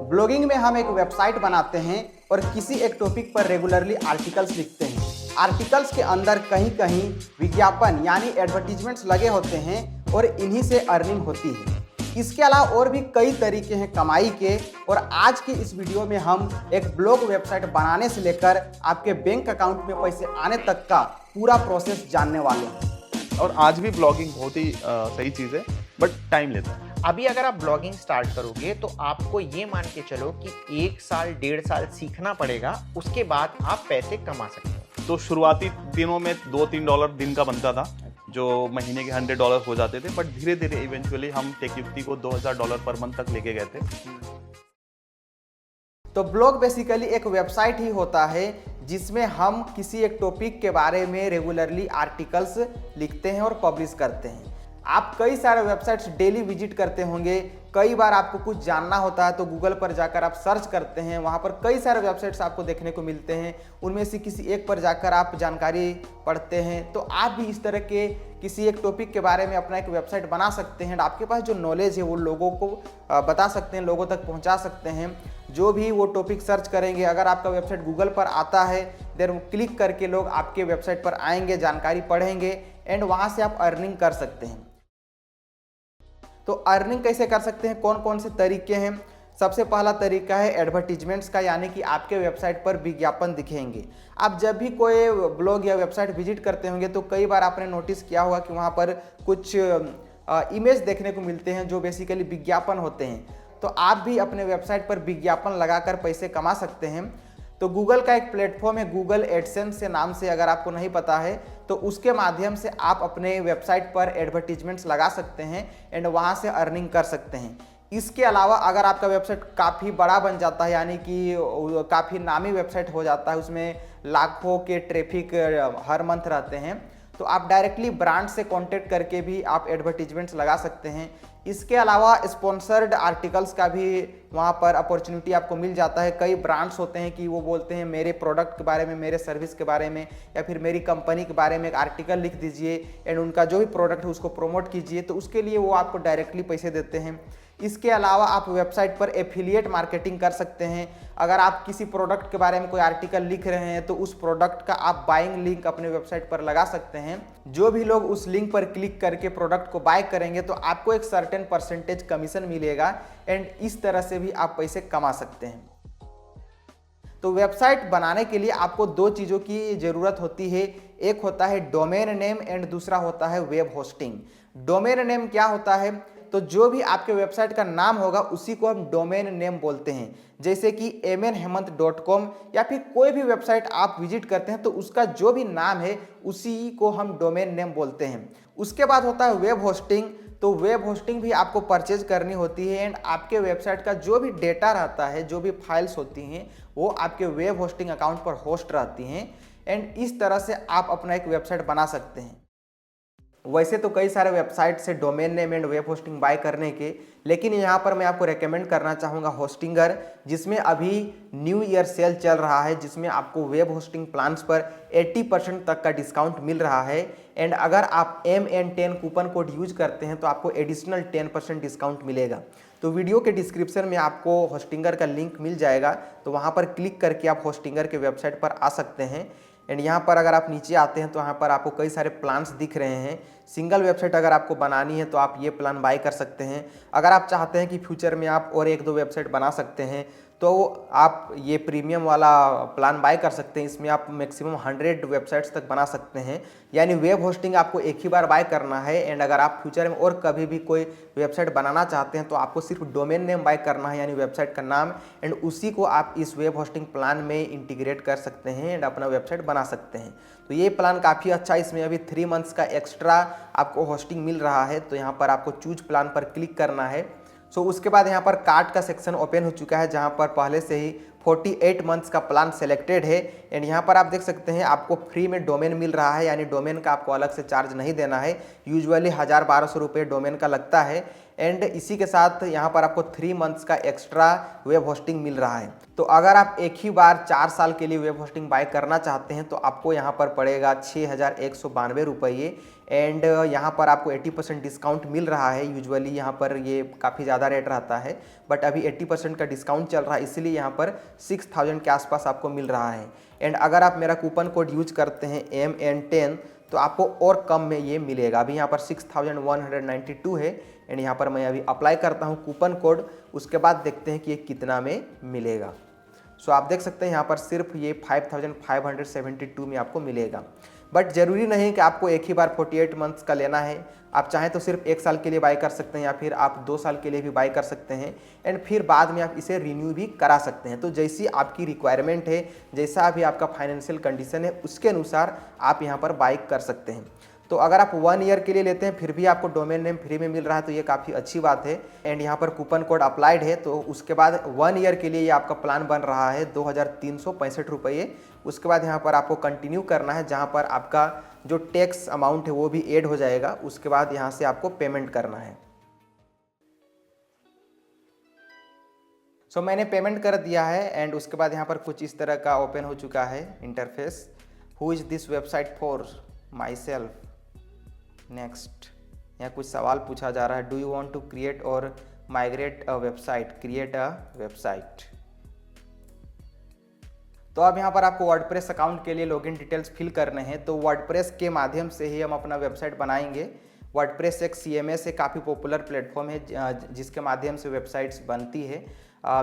Blogging में हम एक वेबसाइट बनाते हैं और किसी एक टॉपिक पर रेगुलरली आर्टिकल्स लिखते हैं। आर्टिकल्स के अंदर कहीं कहीं विज्ञापन यानी एडवर्टीजमेंट्स लगे होते हैं और इन्हीं से अर्निंग होती है। इसके अलावा और भी कई तरीके हैं कमाई के, और आज की इस वीडियो में हम एक ब्लॉग वेबसाइट बनाने से लेकर आपके बैंक अकाउंट में पैसे आने तक का पूरा प्रोसेस जानने वाले हैं। और आज भी ब्लॉगिंग बहुत ही सही चीज़ है, बट टाइम लेता है। अभी अगर आप ब्लॉगिंग स्टार्ट करोगे तो आपको ये मान के चलो कि 1 साल 1.5 साल सीखना पड़ेगा, उसके बाद आप पैसे कमा सकते हो। तो शुरुआती दिनों में $2-3 दिन का बनता था, जो महीने के $100 हो जाते थे, बट धीरे धीरे इवेंचुअली हम टेक युक्ति को $2000 पर मंथ तक लेके गए थे। तो ब्लॉग बेसिकली एक वेबसाइट ही होता है जिसमें हम किसी एक टॉपिक के बारे में रेगुलरली आर्टिकल्स लिखते हैं और पब्लिश करते हैं। आप कई सारे वेबसाइट्स डेली विजिट करते होंगे, कई बार आपको कुछ जानना होता है तो गूगल पर जाकर आप सर्च करते हैं, वहाँ पर कई सारे वेबसाइट्स आपको देखने को मिलते हैं, उनमें से किसी एक पर जाकर आप जानकारी पढ़ते हैं। तो आप भी इस तरह के किसी एक टॉपिक के बारे में अपना एक वेबसाइट बना सकते हैं। आपके पास जो नॉलेज है वो लोगों को बता सकते हैं, लोगों तक पहुँचा सकते हैं। जो भी वो टॉपिक सर्च करेंगे, अगर आपका वेबसाइट गूगल पर आता है देन क्लिक करके लोग आपके वेबसाइट पर आएंगे, जानकारी पढ़ेंगे एंड वहाँ से आप अर्निंग कर सकते हैं। तो अर्निंग कैसे कर सकते हैं, कौन कौन से तरीके हैं? सबसे पहला तरीका है एडवर्टीजमेंट्स का, यानी कि आपके वेबसाइट पर विज्ञापन दिखेंगे। आप जब भी कोई ब्लॉग या वेबसाइट विजिट करते होंगे तो कई बार आपने नोटिस किया होगा कि वहाँ पर कुछ इमेज देखने को मिलते हैं जो बेसिकली विज्ञापन होते हैं। तो आप भी अपने वेबसाइट पर विज्ञापन लगाकर पैसे कमा सकते हैं। तो गूगल का एक प्लेटफॉर्म है गूगल एडसेंस से नाम से, अगर आपको नहीं पता है तो उसके माध्यम से आप अपने वेबसाइट पर एडवर्टीजमेंट्स लगा सकते हैं एंड वहाँ से अर्निंग कर सकते हैं। इसके अलावा अगर आपका वेबसाइट काफ़ी बड़ा बन जाता है, यानी कि काफ़ी नामी वेबसाइट हो जाता है, उसमें लाखों के ट्रैफिक हर मंथ रहते हैं, तो आप डायरेक्टली ब्रांड से कांटेक्ट करके भी आप एडवर्टीजमेंट्स लगा सकते हैं। इसके अलावा स्पॉन्सर्ड आर्टिकल्स का भी वहाँ पर अपॉर्चुनिटी आपको मिल जाता है। कई ब्रांड्स होते हैं कि वो बोलते हैं मेरे प्रोडक्ट के बारे में, मेरे सर्विस के बारे में या फिर मेरी कंपनी के बारे में एक आर्टिकल लिख दीजिए एंड उनका जो भी प्रोडक्ट है उसको प्रमोट कीजिए, तो उसके लिए वो आपको डायरेक्टली पैसे देते हैं। इसके अलावा आप वेबसाइट पर एफिलिएट मार्केटिंग कर सकते हैं। अगर आप किसी प्रोडक्ट के बारे में कोई आर्टिकल लिख रहे हैं तो उस प्रोडक्ट का आप बाइंग लिंक अपने वेबसाइट पर लगा सकते हैं। जो भी लोग उस लिंक पर क्लिक करके प्रोडक्ट को बाय करेंगे तो आपको एक सर्टेन परसेंटेज कमीशन मिलेगा एंड इस तरह से भी आप पैसे कमा सकते हैं। तो वेबसाइट बनाने के लिए आपको दो चीज़ों की ज़रूरत होती है, एक होता है डोमेन नेम एंड दूसरा होता है वेब होस्टिंग। डोमेन नेम क्या होता है? तो जो भी आपके वेबसाइट का नाम होगा उसी को हम डोमेन नेम बोलते हैं। जैसे कि mnhemant.com या फिर कोई भी वेबसाइट आप विजिट करते हैं तो उसका जो भी नाम है उसी को हम डोमेन नेम बोलते हैं। उसके बाद होता है वेब होस्टिंग। तो वेब होस्टिंग भी आपको परचेज करनी होती है एंड आपके वेबसाइट का जो भी डेटा रहता है, जो भी फाइल्स होती हैं, वो आपके वेब होस्टिंग अकाउंट पर होस्ट रहती हैं एंड इस तरह से आप अपना एक वेबसाइट बना सकते हैं। वैसे तो कई सारे वेबसाइट से domain name and web hosting buy करने के, लेकिन यहाँ पर मैं आपको रेकमेंड करना चाहूँगा होस्टिंगर, जिसमें अभी न्यू ईयर सेल चल रहा है, जिसमें आपको वेब होस्टिंग प्लान्स पर 80% तक का डिस्काउंट मिल रहा है एंड अगर आप MN10 कूपन कोड यूज करते हैं तो आपको एडिशनल 10% डिस्काउंट मिलेगा। तो वीडियो के डिस्क्रिप्शन में आपको होस्टिंगर का लिंक मिल जाएगा, तो वहाँ पर क्लिक करके आप होस्टिंगर के वेबसाइट पर आ सकते हैं एंड यहाँ पर अगर आप नीचे आते हैं तो यहाँ पर आपको कई सारे प्लान्स दिख रहे हैं। सिंगल वेबसाइट अगर आपको बनानी है तो आप ये प्लान बाय कर सकते हैं। अगर आप चाहते हैं कि फ्यूचर में आप और 1-2 वेबसाइट बना सकते हैं तो आप ये प्रीमियम वाला प्लान बाय कर सकते हैं। इसमें आप मैक्सिमम 100 वेबसाइट्स तक बना सकते हैं, यानी वेब होस्टिंग आपको एक ही बार बाय करना है एंड अगर आप फ्यूचर में और कभी भी कोई वेबसाइट बनाना चाहते हैं तो आपको सिर्फ डोमेन नेम बाय करना है, यानी वेबसाइट का नाम, एंड उसी को आप इस वेब होस्टिंग प्लान में इंटीग्रेट कर सकते हैं एंड अपना वेबसाइट बना सकते हैं। तो ये प्लान काफ़ी अच्छा, इसमें अभी 3 मंथ्स का एक्स्ट्रा आपको होस्टिंग मिल रहा है। तो यहाँ पर आपको चूज प्लान पर क्लिक करना है। उसके बाद यहाँ पर कार्ट का सेक्शन ओपन हो चुका है, जहाँ पर पहले से ही 48 मंथ्स का प्लान सेलेक्टेड है एंड यहाँ पर आप देख सकते हैं आपको फ्री में डोमेन मिल रहा है, यानी डोमेन का आपको अलग से चार्ज नहीं देना है। यूजुअली 1000-1200 रुपये डोमेन का लगता है एंड इसी के साथ यहाँ पर आपको 3 मंथ्स का एक्स्ट्रा वेब होस्टिंग मिल रहा है। तो अगर आप एक ही बार 4 साल के लिए वेब होस्टिंग बाय करना चाहते हैं तो आपको यहाँ पर पड़ेगा 6,192 रुपये एंड यहाँ पर आपको 80% डिस्काउंट मिल रहा है। यूजुअली यहाँ पर ये काफ़ी ज़्यादा रेट रहता है, बट अभी 80% का डिस्काउंट चल रहा है, इसलिए यहाँ पर 6,000 के आसपास आपको मिल रहा है। एंड अगर आप मेरा कूपन कोड यूज करते हैं MN10 तो आपको और कम में ये मिलेगा। अभी यहाँ पर 6,192 है एंड यहाँ पर मैं अभी अप्लाई करता हूँ कूपन कोड, उसके बाद देखते हैं कि ये कितना में मिलेगा। सो आप देख सकते हैं यहाँ पर सिर्फ ये 5,572 में आपको मिलेगा। बट ज़रूरी नहीं कि आपको एक ही बार 48 मंथ्स का लेना है। आप चाहें तो सिर्फ 1 साल के लिए बाय कर सकते हैं या फिर आप 2 साल के लिए भी बाय कर सकते हैं एंड फिर बाद में आप इसे रिन्यू भी करा सकते हैं। तो जैसी आपकी रिक्वायरमेंट है, जैसा भी आपका फाइनेंशियल कंडीशन है, उसके अनुसार आप यहाँ पर बाय कर सकते हैं। तो अगर आप 1 ईयर के लिए लेते हैं फिर भी आपको डोमेन नेम फ्री में मिल रहा है तो ये काफ़ी अच्छी बात है। एंड यहाँ पर कूपन कोड अप्लाइड है तो उसके बाद 1 ईयर के लिए ये आपका प्लान बन रहा है 2,365 रुपये। उसके बाद यहाँ पर आपको कंटिन्यू करना है, जहाँ पर आपका जो टैक्स अमाउंट है वो भी ऐड हो जाएगा। उसके बाद यहाँ से आपको पेमेंट करना है। सो मैंने पेमेंट कर दिया है एंड उसके बाद यहाँ पर कुछ इस तरह का ओपन हो चुका है interface. Who is this website for myself, next. यहाँ कुछ सवाल पूछा जा रहा है, do you want to create or migrate a website, create a website. तो अब यहाँ पर आपको वर्डप्रेस अकाउंट के लिए लॉगिन डिटेल्स फिल करने हैं। तो वर्डप्रेस के माध्यम से ही हम अपना वेबसाइट बनाएंगे। वर्डप्रेस एक CMS से काफ़ी पॉपुलर प्लेटफॉर्म है जिसके माध्यम से वेबसाइट्स बनती है।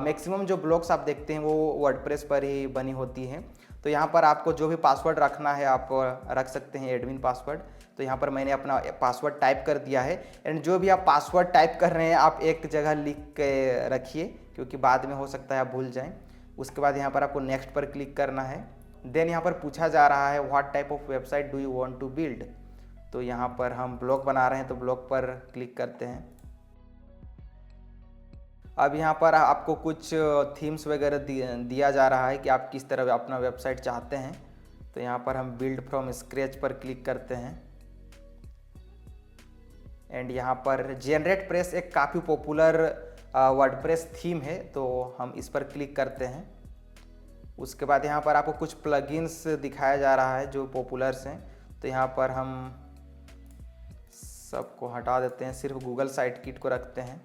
मैक्सिमम जो ब्लॉग्स आप देखते हैं वो वर्डप्रेस पर ही बनी होती हैं। तो यहाँ पर आपको जो भी पासवर्ड रखना है आप रख सकते हैं, एडमिन पासवर्ड। तो यहाँ पर मैंने अपना पासवर्ड टाइप कर दिया है एंड जो भी आप पासवर्ड टाइप कर रहे हैं आप एक जगह लिख के रखिए, क्योंकि बाद में हो सकता है आप भूल जाएं। उसके बाद यहाँ पर आपको नेक्स्ट पर क्लिक करना है। देन यहाँ पर पूछा जा रहा है what type of website do you want to build. तो यहाँ पर हम ब्लॉग बना रहे हैं तो ब्लॉग पर क्लिक करते हैं। अब यहाँ पर आपको कुछ थीम्स वगैरह दिया जा रहा है कि आप किस तरह अपना वेबसाइट चाहते हैं। तो यहाँ पर हम बिल्ड फ्रॉम स्क्रैच पर क्लिक करते हैं एंड यहाँ पर जनरेट प्रेस एक काफ़ी पॉपुलर वर्डप्रेस थीम है तो हम इस पर क्लिक करते हैं। उसके बाद यहाँ पर आपको कुछ प्लगइन्स दिखाया जा रहा है जो पॉपुलर्स हैं। तो यहाँ पर हम सबको हटा देते हैं, सिर्फ गूगल साइट किट को रखते हैं।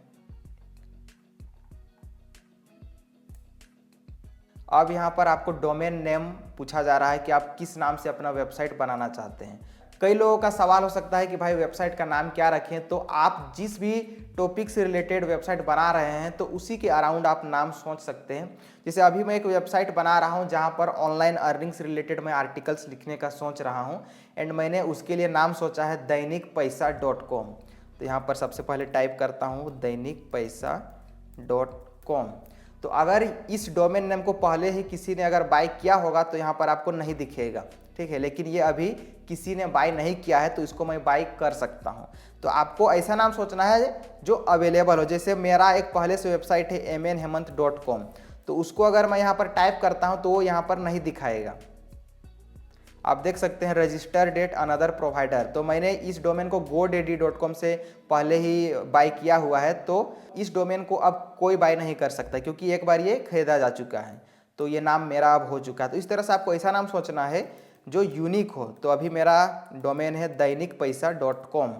अब यहाँ पर आपको डोमेन नेम पूछा जा रहा है कि आप किस नाम से अपना वेबसाइट बनाना चाहते हैं। कई लोगों का सवाल हो सकता है कि भाई वेबसाइट का नाम क्या रखें। तो आप जिस भी टॉपिक से रिलेटेड वेबसाइट बना रहे हैं तो उसी के अराउंड आप नाम सोच सकते हैं। जैसे अभी मैं एक वेबसाइट बना रहा हूं जहां पर ऑनलाइन अर्निंग से रिलेटेड मैं आर्टिकल्स लिखने का सोच रहा हूं एंड मैंने उसके लिए नाम सोचा है दैनिकपैसा.com। तो यहाँ पर सबसे पहले टाइप करता हूँ दैनिकपैसा.com। तो अगर इस डोमेन नेम को पहले ही किसी ने अगर बाय किया होगा तो यहाँ पर आपको नहीं दिखेगा, ठीक है। लेकिन ये अभी किसी ने बाय नहीं किया है तो इसको मैं बाय कर सकता हूँ। तो आपको ऐसा नाम सोचना है जो अवेलेबल हो। जैसे मेरा एक पहले से वेबसाइट है mnhemant.com, तो उसको अगर मैं यहाँ पर टाइप करता हूँ तो वो यहाँ पर नहीं दिखाएगा। आप देख सकते हैं रजिस्टर डेट अनदर प्रोवाइडर। तो मैंने इस डोमेन को godaddy.com से पहले ही बाय किया हुआ है, तो इस डोमेन को अब कोई बाय नहीं कर सकता क्योंकि एक बार ये खरीदा जा चुका है। तो ये नाम मेरा अब हो चुका है। तो इस तरह से आपको ऐसा नाम सोचना है जो यूनिक हो। तो अभी मेरा डोमेन है दैनिकपैसा.com।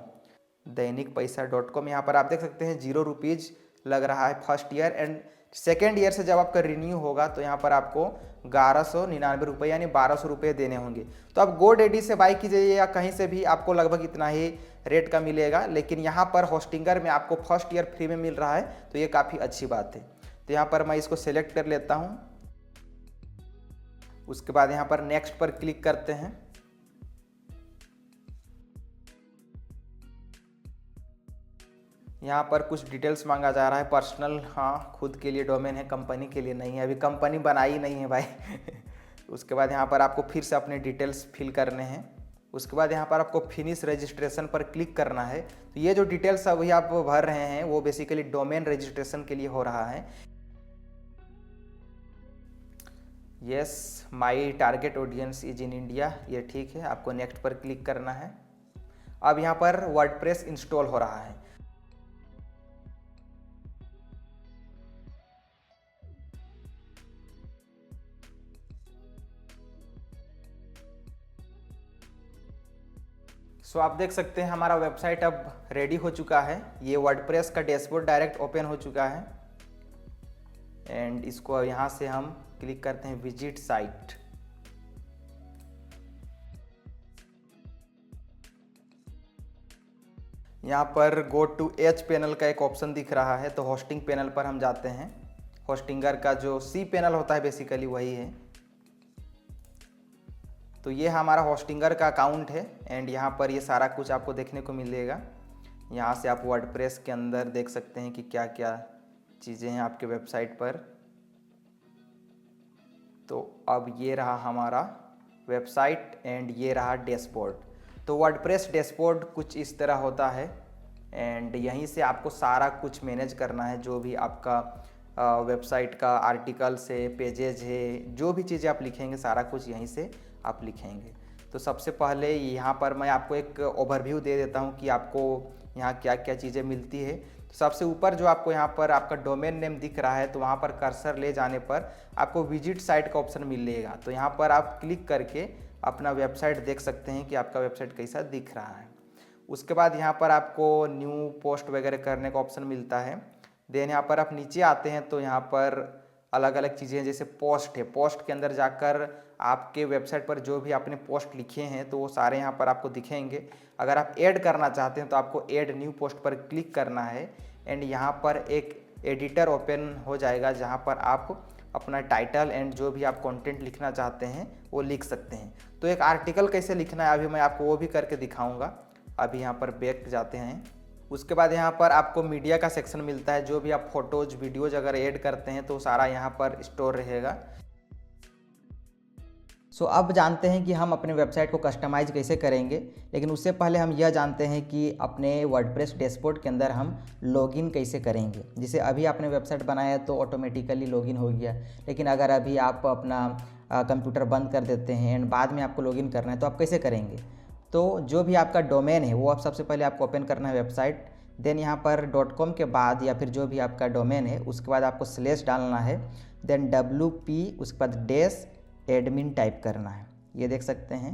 दैनिकपैसा.com यहाँ पर आप देख सकते हैं 0 रुपीज़ लग रहा है first year and second year से जब आपका रिन्यू होगा तो यहाँ पर आपको 1199 रुपये यानी 1200 रुपये देने होंगे। तो आप GoDaddy से बाय कीजिए या कहीं से भी आपको लगभग इतना ही रेट का मिलेगा। लेकिन यहाँ पर होस्टिंगर में आपको फर्स्ट ईयर फ्री में मिल रहा है तो ये काफ़ी अच्छी बात है। तो यहाँ पर मैं इसको सेलेक्ट कर लेता हूँ। उसके बाद यहाँ पर नेक्स्ट पर क्लिक करते हैं। यहाँ पर कुछ डिटेल्स मांगा जा रहा है पर्सनल, हाँ खुद के लिए डोमेन है, कंपनी के लिए नहीं है, अभी कंपनी बनाई नहीं है भाई। उसके बाद यहाँ पर आपको फिर से अपने डिटेल्स फिल करने हैं। उसके बाद यहाँ पर आपको फिनिश रजिस्ट्रेशन पर क्लिक करना है। तो ये जो डिटेल्स अभी आप भर रहे हैं वो बेसिकली डोमेन रजिस्ट्रेशन के लिए हो रहा है। Yes, my target audience is in India, ये ठीक है। आपको नेक्स्ट पर क्लिक करना है। अब यहाँ पर वर्डप्रेस इंस्टॉल हो रहा है। सो आप देख सकते हैं हमारा वेबसाइट अब रेडी हो चुका है। ये वर्डप्रेस का डैशबोर्ड डायरेक्ट ओपन हो चुका है एंड इसको यहाँ से हम क्लिक करते हैं विजिट साइट। यहाँ पर गो टू एच पैनल का एक ऑप्शन दिख रहा है, तो होस्टिंग पैनल पर हम जाते हैं। होस्टिंगर का जो सी पैनल होता है बेसिकली वही है। तो ये हमारा होस्टिंगर का अकाउंट है एंड यहाँ पर ये सारा कुछ आपको देखने को मिलेगा। यहाँ से आप वर्डप्रेस के अंदर देख सकते हैं कि क्या क्या चीज़ें हैं आपके वेबसाइट पर। तो अब ये रहा हमारा वेबसाइट एंड ये रहा डैशबोर्ड। तो वर्डप्रेस डैशबोर्ड कुछ इस तरह होता है एंड यहीं से आपको सारा कुछ मैनेज करना है। जो भी आपका वेबसाइट का आर्टिकल्स है, पेजेज है, जो भी चीज़ें आप लिखेंगे सारा कुछ यहीं से आप लिखेंगे। तो सबसे पहले यहाँ पर मैं आपको एक ओवरव्यू दे देता हूँ कि आपको यहाँ क्या क्या चीज़ें मिलती है। तो सबसे ऊपर जो आपको यहाँ पर आपका डोमेन नेम दिख रहा है, तो वहाँ पर कर्सर ले जाने पर आपको विजिट साइट का ऑप्शन मिलेगा। तो यहाँ पर आप क्लिक करके अपना वेबसाइट देख सकते हैं कि आपका वेबसाइट कैसा दिख रहा है। उसके बाद यहाँ पर आपको न्यू पोस्ट वगैरह करने का ऑप्शन मिलता है। देन यहाँ पर आप नीचे आते हैं तो यहाँ पर अलग अलग चीज़ें जैसे पोस्ट है। पोस्ट के अंदर जाकर आपके वेबसाइट पर जो भी आपने पोस्ट लिखे हैं तो वो सारे यहाँ पर आपको दिखेंगे। अगर आप ऐड करना चाहते हैं तो आपको ऐड न्यू पोस्ट पर क्लिक करना है एंड यहाँ पर एक एडिटर ओपन हो जाएगा जहाँ पर आप अपना टाइटल एंड जो भी आप कंटेंट लिखना चाहते हैं वो लिख सकते हैं। तो एक आर्टिकल कैसे लिखना है अभी मैं आपको वो भी करके दिखाऊंगा। अभी यहाँ पर बैक जाते हैं। उसके बाद यहाँ पर आपको मीडिया का सेक्शन मिलता है। जो भी आप फोटोज वीडियोज अगर ऐड करते हैं तो सारा यहाँ पर स्टोर रहेगा। सो अब जानते हैं कि हम अपने वेबसाइट को कस्टमाइज कैसे करेंगे, लेकिन उससे पहले हम यह जानते हैं कि अपने वर्डप्रेस डैशबोर्ड के अंदर हम लॉगिन कैसे करेंगे। जैसे अभी आपने वेबसाइट बनाया तो ऑटोमेटिकली लॉगिन हो गया, लेकिन अगर अभी आप अपना कंप्यूटर बंद कर देते हैं एंड बाद में आपको लॉगिन करना है तो आप कैसे करेंगे। तो जो भी आपका डोमेन है वो आप सबसे पहले आपको ओपन करना है वेबसाइट। देन यहाँ पर .com के बाद या फिर जो भी आपका डोमेन है उसके बाद आपको स्लैश डालना है। देन WP उसके बाद डैश एडमिन टाइप करना है। ये देख सकते हैं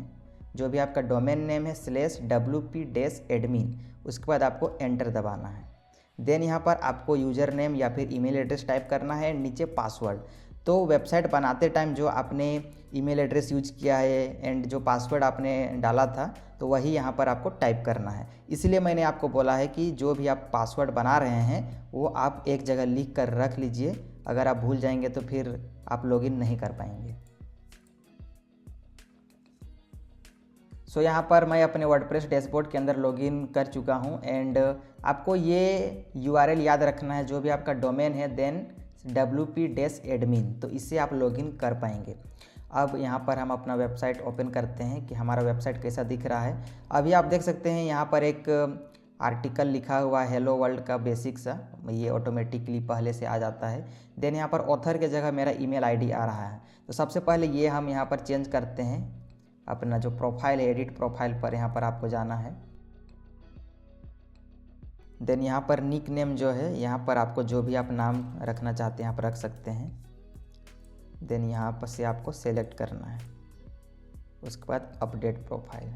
जो भी आपका डोमेन नेम है /WP डैश एडमिन, उसके बाद आपको एंटर दबाना है। देन यहाँ पर आपको यूज़र नेम या फिर ईमेल एड्रेस टाइप करना है, नीचे पासवर्ड। तो वेबसाइट बनाते टाइम जो आपने ईमेल एड्रेस यूज किया है एंड जो पासवर्ड आपने डाला था तो वही यहाँ पर आपको टाइप करना है। इसलिए मैंने आपको बोला है कि जो भी आप पासवर्ड बना रहे हैं वो आप एक जगह लिख कर रख लीजिए। अगर आप भूल जाएंगे तो फिर आप लॉगिन नहीं कर पाएंगे। सो यहाँ पर मैं अपने वर्डप्रेस डैशबोर्ड के अंदर लॉगिन कर चुका हूँ एंड आपको ये URL याद रखना है जो भी आपका डोमेन है, देन WP डैश एडमिन, तो इससे आप लॉगिन कर पाएंगे। अब यहाँ पर हम अपना वेबसाइट ओपन करते हैं कि हमारा वेबसाइट कैसा दिख रहा है। अभी आप देख सकते हैं यहाँ पर एक आर्टिकल लिखा हुआ है हेलो वर्ल्ड का बेसिक सा, ये ऑटोमेटिकली पहले से आ जाता है। देन यहाँ पर ऑथर के जगह मेरा ईमेल ID आ रहा है। तो सबसे पहले ये हम यहाँ पर चेंज करते हैं। अपना जो प्रोफाइल है एडिट प्रोफाइल पर यहाँ पर आपको जाना है। देन यहाँ पर निक नेम जो है यहाँ पर आपको जो भी आप नाम रखना चाहते हैं यहाँ पर रख सकते हैं। देन यहाँ पर से आपको सेलेक्ट करना है, उसके बाद अपडेट प्रोफाइल।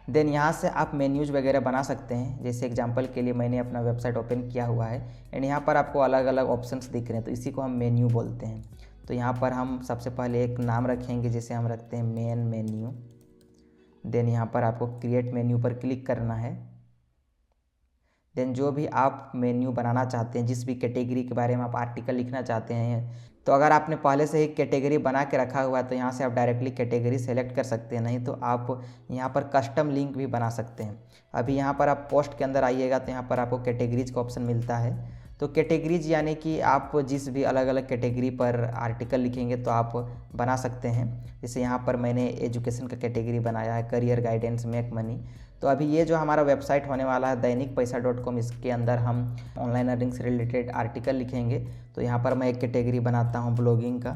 देन यहाँ से आप मेन्यूज वगैरह बना सकते हैं। जैसे एग्जांपल के लिए मैंने अपना वेबसाइट ओपन किया हुआ है एंड यहाँ पर आपको अलग अलग ऑप्शंस दिख रहे हैं, तो इसी को हम मेन्यू बोलते हैं। तो यहाँ पर हम सबसे पहले एक नाम रखेंगे, जैसे हम रखते हैं मेन मेन्यू। देन यहाँ पर आपको क्रिएट मेन्यू पर क्लिक करना है। देन जो भी आप मेन्यू बनाना चाहते हैं, जिस भी कैटेगरी के बारे में आप आर्टिकल लिखना चाहते हैं, तो अगर आपने पहले से ही कैटेगरी बना के रखा हुआ है तो यहाँ से आप डायरेक्टली कैटेगरी सेलेक्ट कर सकते हैं, नहीं तो आप यहाँ पर कस्टम लिंक भी बना सकते हैं। अभी यहाँ पर आप पोस्ट के अंदर आइएगा तो यहाँ पर आपको कैटेगरीज का ऑप्शन मिलता है। तो कैटेगरीज यानी कि आप जिस भी अलग अलग कैटेगरी पर आर्टिकल लिखेंगे तो आप बना सकते हैं। जैसे यहाँ पर मैंने एजुकेशन का कैटेगरी बनाया है, करियर गाइडेंस, मेक मनी। तो अभी ये जो हमारा वेबसाइट होने वाला है दैनिकपैसा.com, इसके अंदर हम ऑनलाइन अर्निंग से रिलेटेड आर्टिकल लिखेंगे। तो यहाँ पर मैं एक कैटेगरी बनाता हूँ ब्लॉगिंग का,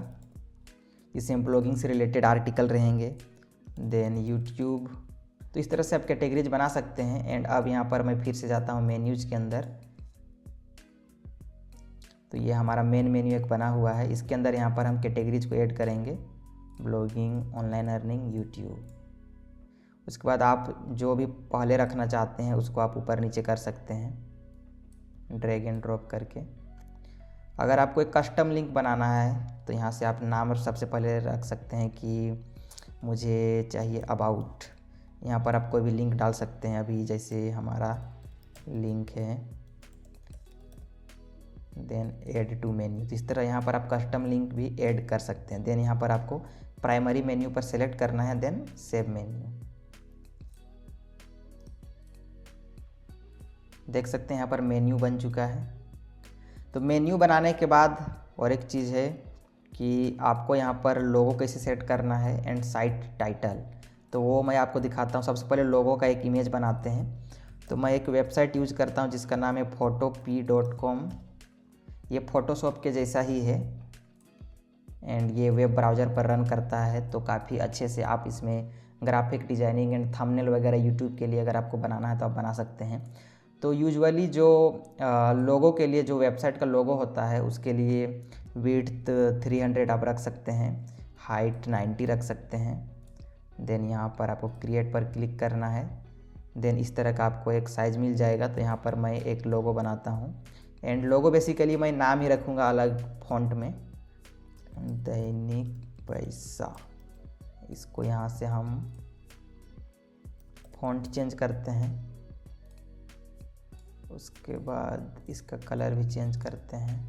जिसमें ब्लॉगिंग से रिलेटेड आर्टिकल रहेंगे। देन यूट्यूब, तो इस तरह से आप कैटेगरीज बना सकते हैं। एंड अब यहाँ पर मैं फिर से जाता हूँ मेन्यूज के अंदर। तो ये हमारा मेन मेन्यू एक बना हुआ है, इसके अंदर यहाँ पर हम कैटेगरीज को ऐड करेंगे, ब्लॉगिंग, ऑनलाइन अर्निंग, यूट्यूब। उसके बाद आप जो भी पहले रखना चाहते हैं उसको आप ऊपर नीचे कर सकते हैं ड्रैग एंड ड्रॉप करके। अगर आपको एक कस्टम लिंक बनाना है तो यहाँ से आप नाम सबसे पहले रख सकते हैं कि मुझे चाहिए अबाउट। यहाँ पर आप कोई भी लिंक डाल सकते हैं, अभी जैसे हमारा लिंक है, देन ऐड टू मेन्यू। तो इस तरह यहाँ पर आप कस्टम लिंक भी ऐड कर सकते हैं। देन यहाँ पर आपको प्राइमरी मेन्यू पर सेलेक्ट करना है, देन सेव मेन्यू। देख सकते हैं यहाँ पर मेन्यू बन चुका है। तो मेन्यू बनाने के बाद और एक चीज़ है कि आपको यहाँ पर लोगो कैसे सेट करना है एंड साइट टाइटल, तो वो मैं आपको दिखाता हूँ। सबसे पहले लोगो का एक इमेज बनाते हैं। तो मैं एक वेबसाइट यूज करता हूँ जिसका नाम है photopea.com। ये फोटोशॉप के जैसा ही है एंड ये वेब ब्राउज़र पर रन करता है, तो काफ़ी अच्छे से आप इसमें ग्राफिक डिज़ाइनिंग एंड थंबनेल वगैरह यूट्यूब के लिए अगर आपको बनाना है तो आप बना सकते हैं। तो यूजुअली जो लोगो के लिए जो वेबसाइट का लोगो होता है उसके लिए विड्थ 300 आप रख सकते हैं, हाइट 90 रख सकते हैं। देन यहाँ पर आपको क्रिएट पर क्लिक करना है। देन इस तरह का आपको एक साइज़ मिल जाएगा। तो यहाँ पर मैं एक लोगो बनाता हूँ एंड लोगो बेसिकली मैं नाम ही रखूँगा अलग फॉन्ट में, दैनिक पैसा। इसको यहाँ से हम फॉन्ट चेंज करते हैं, उसके बाद इसका कलर भी चेंज करते हैं।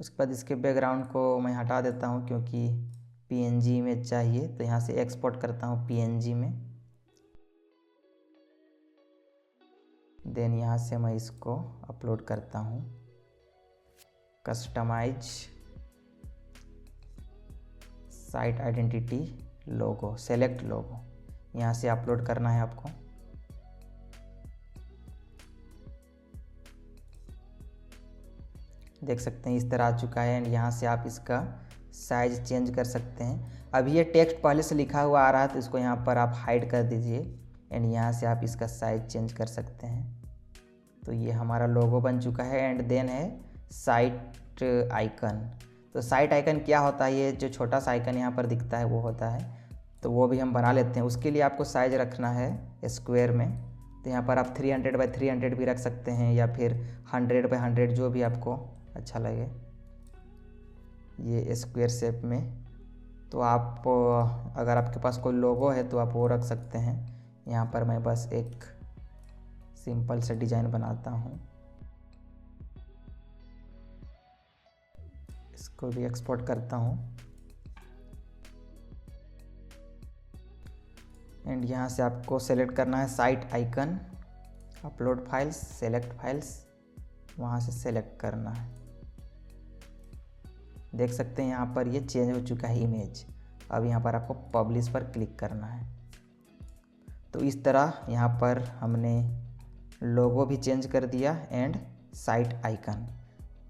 उसके बाद इसके बैकग्राउंड को मैं हटा देता हूँ क्योंकि पीएनजी इमेज चाहिए, तो यहाँ से एक्सपोर्ट करता हूँ पीएनजी में। देन यहाँ से मैं इसको अपलोड करता हूँ। कस्टमाइज साइट आइडेंटिटी लोगो, सेलेक्ट लोगो, यहाँ से अपलोड करना है आपको। देख सकते हैं इस तरह आ चुका है एंड यहाँ से आप इसका साइज चेंज कर सकते हैं। अभी ये टेक्स्ट पहले से लिखा हुआ आ रहा है तो इसको यहाँ पर आप हाइड कर दीजिए एंड यहाँ से आप इसका साइज चेंज कर सकते हैं। तो ये हमारा लोगो बन चुका है एंड देन है साइट आइकन। तो साइट आइकन क्या होता है, ये जो छोटा सा आइकन यहाँ पर दिखता है वो होता है, तो वो भी हम बना लेते हैं। उसके लिए आपको साइज रखना है स्क्वायर में। तो यहाँ पर आप 300 बाई 300 भी रख सकते हैं या फिर 100 बाई 100, जो भी आपको अच्छा लगे, ये स्क्वायर शेप में। तो आप अगर आपके पास कोई लोगो है तो आप वो रख सकते हैं। यहाँ पर मैं बस एक सिंपल से डिज़ाइन बनाता हूँ, इसको भी एक्सपोर्ट करता हूँ एंड यहाँ से आपको सेलेक्ट करना है site icon, upload files, select files, वहाँ से सेलेक्ट करना है। देख सकते हैं यहाँ पर ये चेंज हो चुका है इमेज। अब यहाँ पर आपको पब्लिश पर क्लिक करना है। तो इस तरह यहाँ पर हमने लोगो भी चेंज कर दिया एंड साइट आइकन,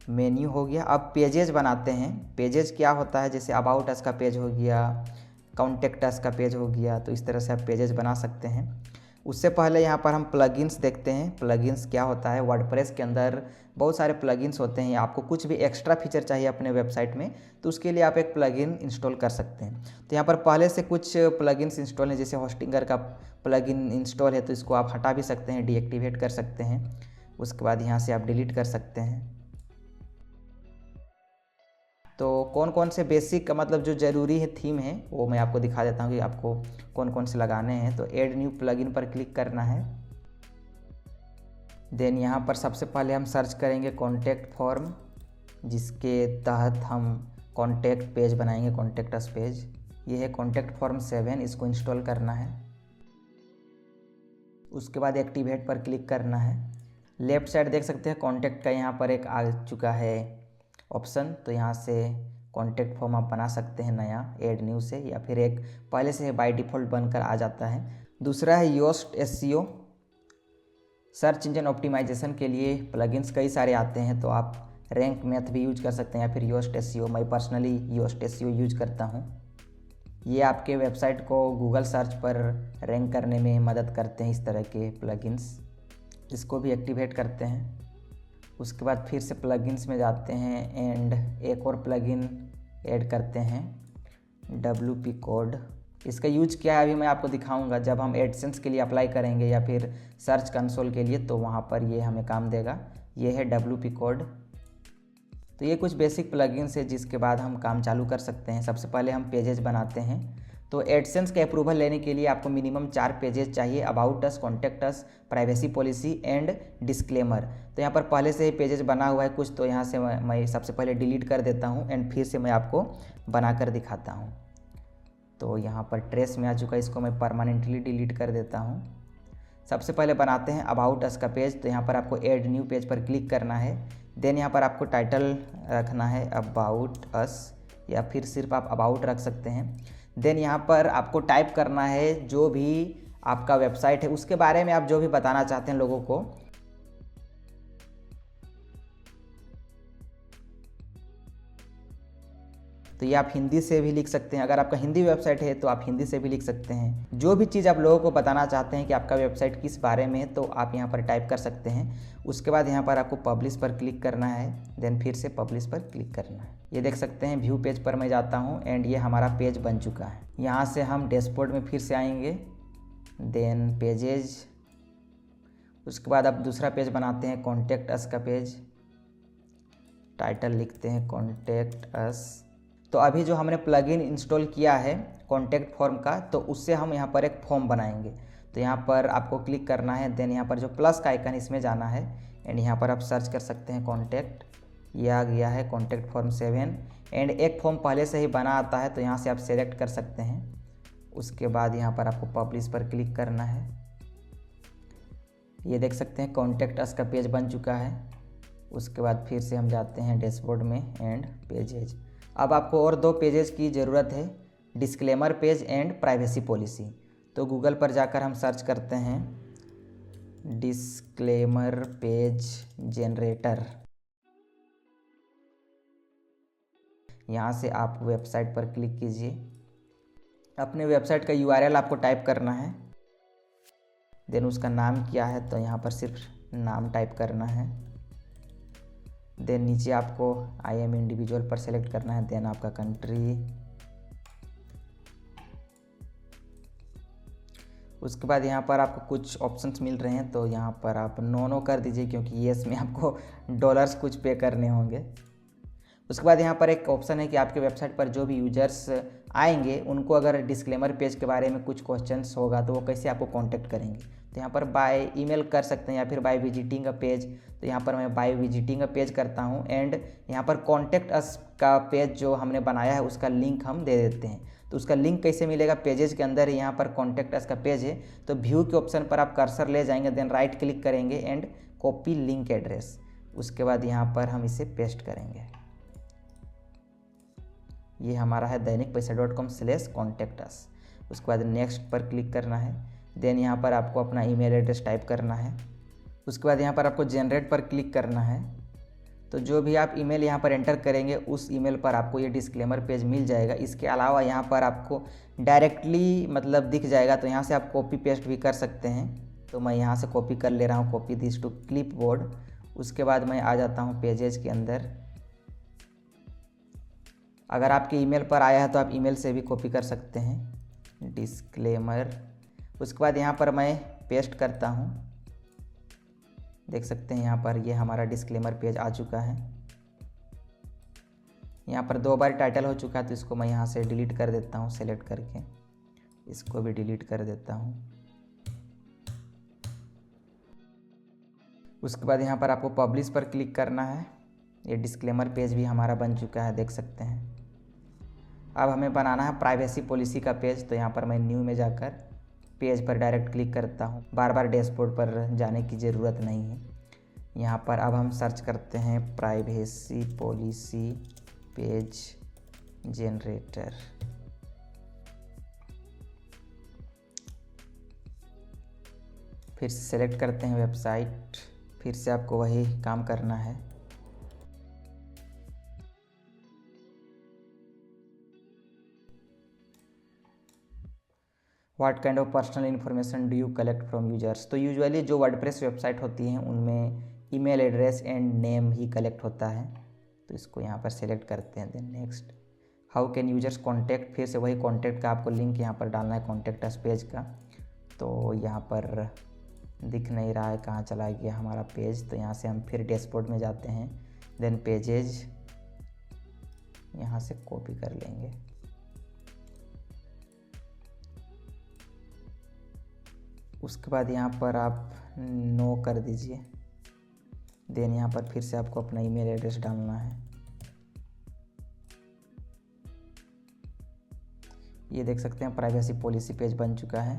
मेन्यू हो गया। अब पेजेस बनाते हैं। पेजेस क्या होता है, जैसे अबाउट अस का पेज हो गया, कॉन्टेक्ट अस का पेज हो गया, तो इस तरह से आप पेजेस बना सकते हैं। उससे पहले यहाँ पर हम प्लगइन्स देखते हैं। प्लगइन्स क्या होता है, वर्डप्रेस के अंदर बहुत सारे प्लगइन्स होते हैं। आपको कुछ भी एक्स्ट्रा फीचर चाहिए अपने वेबसाइट में तो उसके लिए आप एक प्लगइन इंस्टॉल कर सकते हैं। तो यहाँ पर पहले से कुछ प्लगइन्स इंस्टॉल हैं, जैसे होस्टिंगर का प्लगइन इंस्टॉल है तो इसको आप हटा भी सकते हैं, डीएक्टिवेट कर सकते हैं। उसके बाद यहाँ से आप डिलीट कर सकते हैं। तो कौन कौन से बेसिक मतलब जो ज़रूरी है थीम है वो मैं आपको दिखा देता हूँ कि आपको कौन कौन से लगाने हैं। तो ऐड न्यू प्लगइन पर क्लिक करना है। देन यहाँ पर सबसे पहले हम सर्च करेंगे कॉन्टैक्ट फॉर्म, जिसके तहत हम कॉन्टैक्ट पेज बनाएंगे, कॉन्टैक्ट अस पेज। ये है कॉन्टैक्ट फॉर्म 7, इसको इंस्टॉल करना है। उसके बाद एक्टिवेट पर क्लिक करना है। लेफ्ट साइड देख सकते हैं कॉन्टैक्ट का यहाँ पर एक आ चुका है ऑप्शन, तो यहाँ से कॉन्टैक्ट फॉर्म आप बना सकते हैं नया ऐड न्यू से, या फिर एक पहले से बाय डिफ़ॉल्ट बनकर आ जाता है। दूसरा है Yoast SEO, search engine optimization के लिए प्लगइन्स कई सारे आते हैं, तो आप रैंक मैथ भी यूज कर सकते हैं या फिर योस्ट एसईओ। मैं पर्सनली योस्ट एसईओ यूज करता हूँ। ये आपके वेबसाइट को गूगल सर्च पर रैंक करने में मदद करते हैं इस तरह के प्लगइन्स। इसको भी एक्टिवेट करते हैं। उसके बाद फिर से प्लगइन्स में जाते हैं एंड एक और प्लगइन ऐड करते हैं, WP कोड। इसका यूज क्या है अभी मैं आपको दिखाऊंगा। जब हम एडसेंस के लिए अप्लाई करेंगे या फिर सर्च कंसोल के लिए तो वहाँ पर ये हमें काम देगा। ये है WP कोड। तो ये कुछ बेसिक प्लगइन्स है जिसके बाद हम काम चालू कर सकते हैं। सबसे पहले हम पेजेस बनाते हैं। तो एडसेंस का अप्रूवल लेने के लिए आपको मिनिमम 4 पेजेस चाहिए, about us, contact us, privacy policy and disclaimer. तो यहाँ पर पहले से ही पेजेस बना हुआ है कुछ, तो यहाँ से मैं सबसे पहले डिलीट कर देता हूँ एंड फिर से मैं आपको बनाकर दिखाता हूँ। तो यहाँ पर ट्रेस में आ चुका है, इसको मैं परमानेंटली डिलीट कर देता हूँ। सबसे पहले बनाते हैं अबाउट अस का पेज। तो यहाँ पर आपको ऐड न्यू पेज पर क्लिक करना है। देन यहाँ पर आपको टाइटल रखना है अबाउट अस या फिर सिर्फ आप अबाउट रख सकते हैं। देन यहाँ पर आपको टाइप करना है जो भी आपका वेबसाइट है उसके बारे में आप जो भी बताना चाहते हैं लोगों को। तो ये आप हिंदी से भी लिख सकते हैं। अगर आपका हिंदी वेबसाइट है तो आप हिंदी से भी लिख सकते हैं। जो भी चीज़ आप लोगों को बताना चाहते हैं कि आपका वेबसाइट किस बारे में है तो आप यहाँ पर टाइप कर सकते हैं। उसके बाद यहाँ पर आपको पब्लिश पर क्लिक करना है, देन फिर से पब्लिश पर क्लिक करना है। ये देख सकते हैं व्यू पेज पर मैं जाता हूँ एंड ये हमारा पेज बन चुका है। यहाँ से हम डैशबोर्ड में फिर से आएंगे, देन पेजेज। उसके बाद आप दूसरा पेज बनाते हैं कॉन्टैक्ट अस का पेज। टाइटल लिखते हैं कॉन्टैक्ट अस। तो अभी जो हमने प्लगइन इंस्टॉल किया है कॉन्टैक्ट फॉर्म का, तो उससे हम यहाँ पर एक फॉर्म बनाएंगे। तो यहाँ पर आपको क्लिक करना है, देन यहाँ पर जो प्लस का आइकन इसमें जाना है एंड यहाँ पर आप सर्च कर सकते हैं कॉन्टैक्ट। ये आ गया है कॉन्टैक्ट फॉर्म 7 एंड एक फॉर्म पहले से ही बना आता है तो यहाँ से आप सेलेक्ट कर सकते हैं। उसके बाद यहाँ पर आपको पब्लिश पर क्लिक करना है। ये देख सकते हैं कॉन्टैक्ट अस का पेज बन चुका है। उसके बाद फिर से हम जाते हैं डैशबोर्ड में एंड पेजेज। अब आपको और 2 पेजेस की ज़रूरत है, disclaimer page and privacy policy. तो गूगल पर जाकर हम सर्च करते हैं डिस्क्लेमर पेज जनरेटर। यहाँ से आप वेबसाइट पर क्लिक कीजिए। अपने वेबसाइट का URL आपको टाइप करना है, देन उसका नाम क्या है तो यहाँ पर सिर्फ नाम टाइप करना है। देन नीचे आपको आई एम इंडिविजुअल पर सेलेक्ट करना है, देन आपका कंट्री। उसके बाद यहाँ पर आपको कुछ ऑप्शंस मिल रहे हैं तो यहाँ पर आप नो कर दीजिए क्योंकि येस में आपको डॉलर्स कुछ पे करने होंगे। उसके बाद यहाँ पर एक ऑप्शन है कि आपके वेबसाइट पर जो भी यूजर्स आएंगे उनको अगर डिस्क्लेमर पेज के बारे में कुछ क्वेश्चंस होगा तो वो कैसे आपको कांटेक्ट करेंगे। तो यहाँ पर बाय ईमेल कर सकते हैं या फिर बाय विजिटिंग अ पेज। तो यहाँ पर मैं बाय विजिटिंग अ पेज करता हूँ एंड यहाँ पर कॉन्टैक्ट अस का पेज जो हमने बनाया है उसका लिंक हम दे देते हैं। तो उसका लिंक कैसे मिलेगा, पेजेस के अंदर यहाँ पर कॉन्टैक्ट अस का पेज है तो व्यू के ऑप्शन पर आप कर्सर ले जाएंगे, देन राइट क्लिक करेंगे एंड कॉपी लिंक एड्रेस। उसके बाद यहाँ पर हम इसे पेस्ट करेंगे। ये हमारा है दैनिकपैसा.com/contactus। उसके बाद नेक्स्ट पर क्लिक करना है, देन यहाँ पर आपको अपना ईमेल एड्रेस टाइप करना है। उसके बाद यहाँ पर आपको जनरेट पर क्लिक करना है। तो जो भी आप ईमेल यहाँ पर एंटर करेंगे उस ईमेल पर आपको ये डिस्क्लेमर पेज मिल जाएगा। इसके अलावा यहाँ पर आपको डायरेक्टली मतलब दिख जाएगा, तो यहाँ से आप कॉपी पेस्ट भी कर सकते हैं। तो मैं यहाँ से कॉपी कर ले रहा हूँ, कॉपी दिस टू क्लिपबोर्ड। उसके बाद मैं आ जाता हूँ पेजेस के अंदर। अगर आपके ईमेल पर आया है तो आप ईमेल से भी कॉपी कर सकते हैं डिस्क्लेमर। उसके बाद यहाँ पर मैं पेस्ट करता हूँ। देख सकते हैं यहाँ पर ये हमारा डिस्क्लेमर पेज आ चुका है। यहाँ पर 2 बार टाइटल हो चुका है तो इसको मैं यहाँ से डिलीट कर देता हूँ, सेलेक्ट करके इसको भी डिलीट कर देता हूँ। उसके बाद यहाँ पर आपको पब्लिश पर क्लिक करना है। ये डिस्क्लेमर पेज भी हमारा बन चुका है, देख सकते हैं। अब हमें बनाना है प्राइवेसी पॉलिसी का पेज। तो यहाँ पर मैं न्यू में जाकर पेज पर डायरेक्ट क्लिक करता हूँ, बार बार डैशबोर्ड पर जाने की ज़रूरत नहीं है। यहाँ पर अब हम सर्च करते हैं प्राइवेसी पॉलिसी पेज जनरेटर। फिर से सेलेक्ट करते हैं वेबसाइट, फिर से आपको वही काम करना है। What kind of personal information do you collect from users. तो यूजुअली जो वर्डप्रेस वेबसाइट होती हैं उनमें ईमेल एड्रेस एंड नेम ही कलेक्ट होता है, तो इसको यहाँ पर सेलेक्ट करते हैं। Then next, how can users contact, फिर से वही कॉन्टैक्ट का आपको लिंक यहाँ पर डालना है कॉन्टैक्ट अस पेज का। तो यहाँ पर दिख नहीं रहा है, कहाँ चला गया हमारा पेज, तो यहाँ से हम फिर डैशबोर्ड में जाते हैं। देन पेजेज, यहाँ से कॉपी कर लेंगे। उसके बाद यहाँ पर आप नो कर दीजिए। देन यहाँ पर फिर से आपको अपना ईमेल एड्रेस डालना है। ये देख सकते हैं प्राइवेसी पॉलिसी पेज बन चुका है,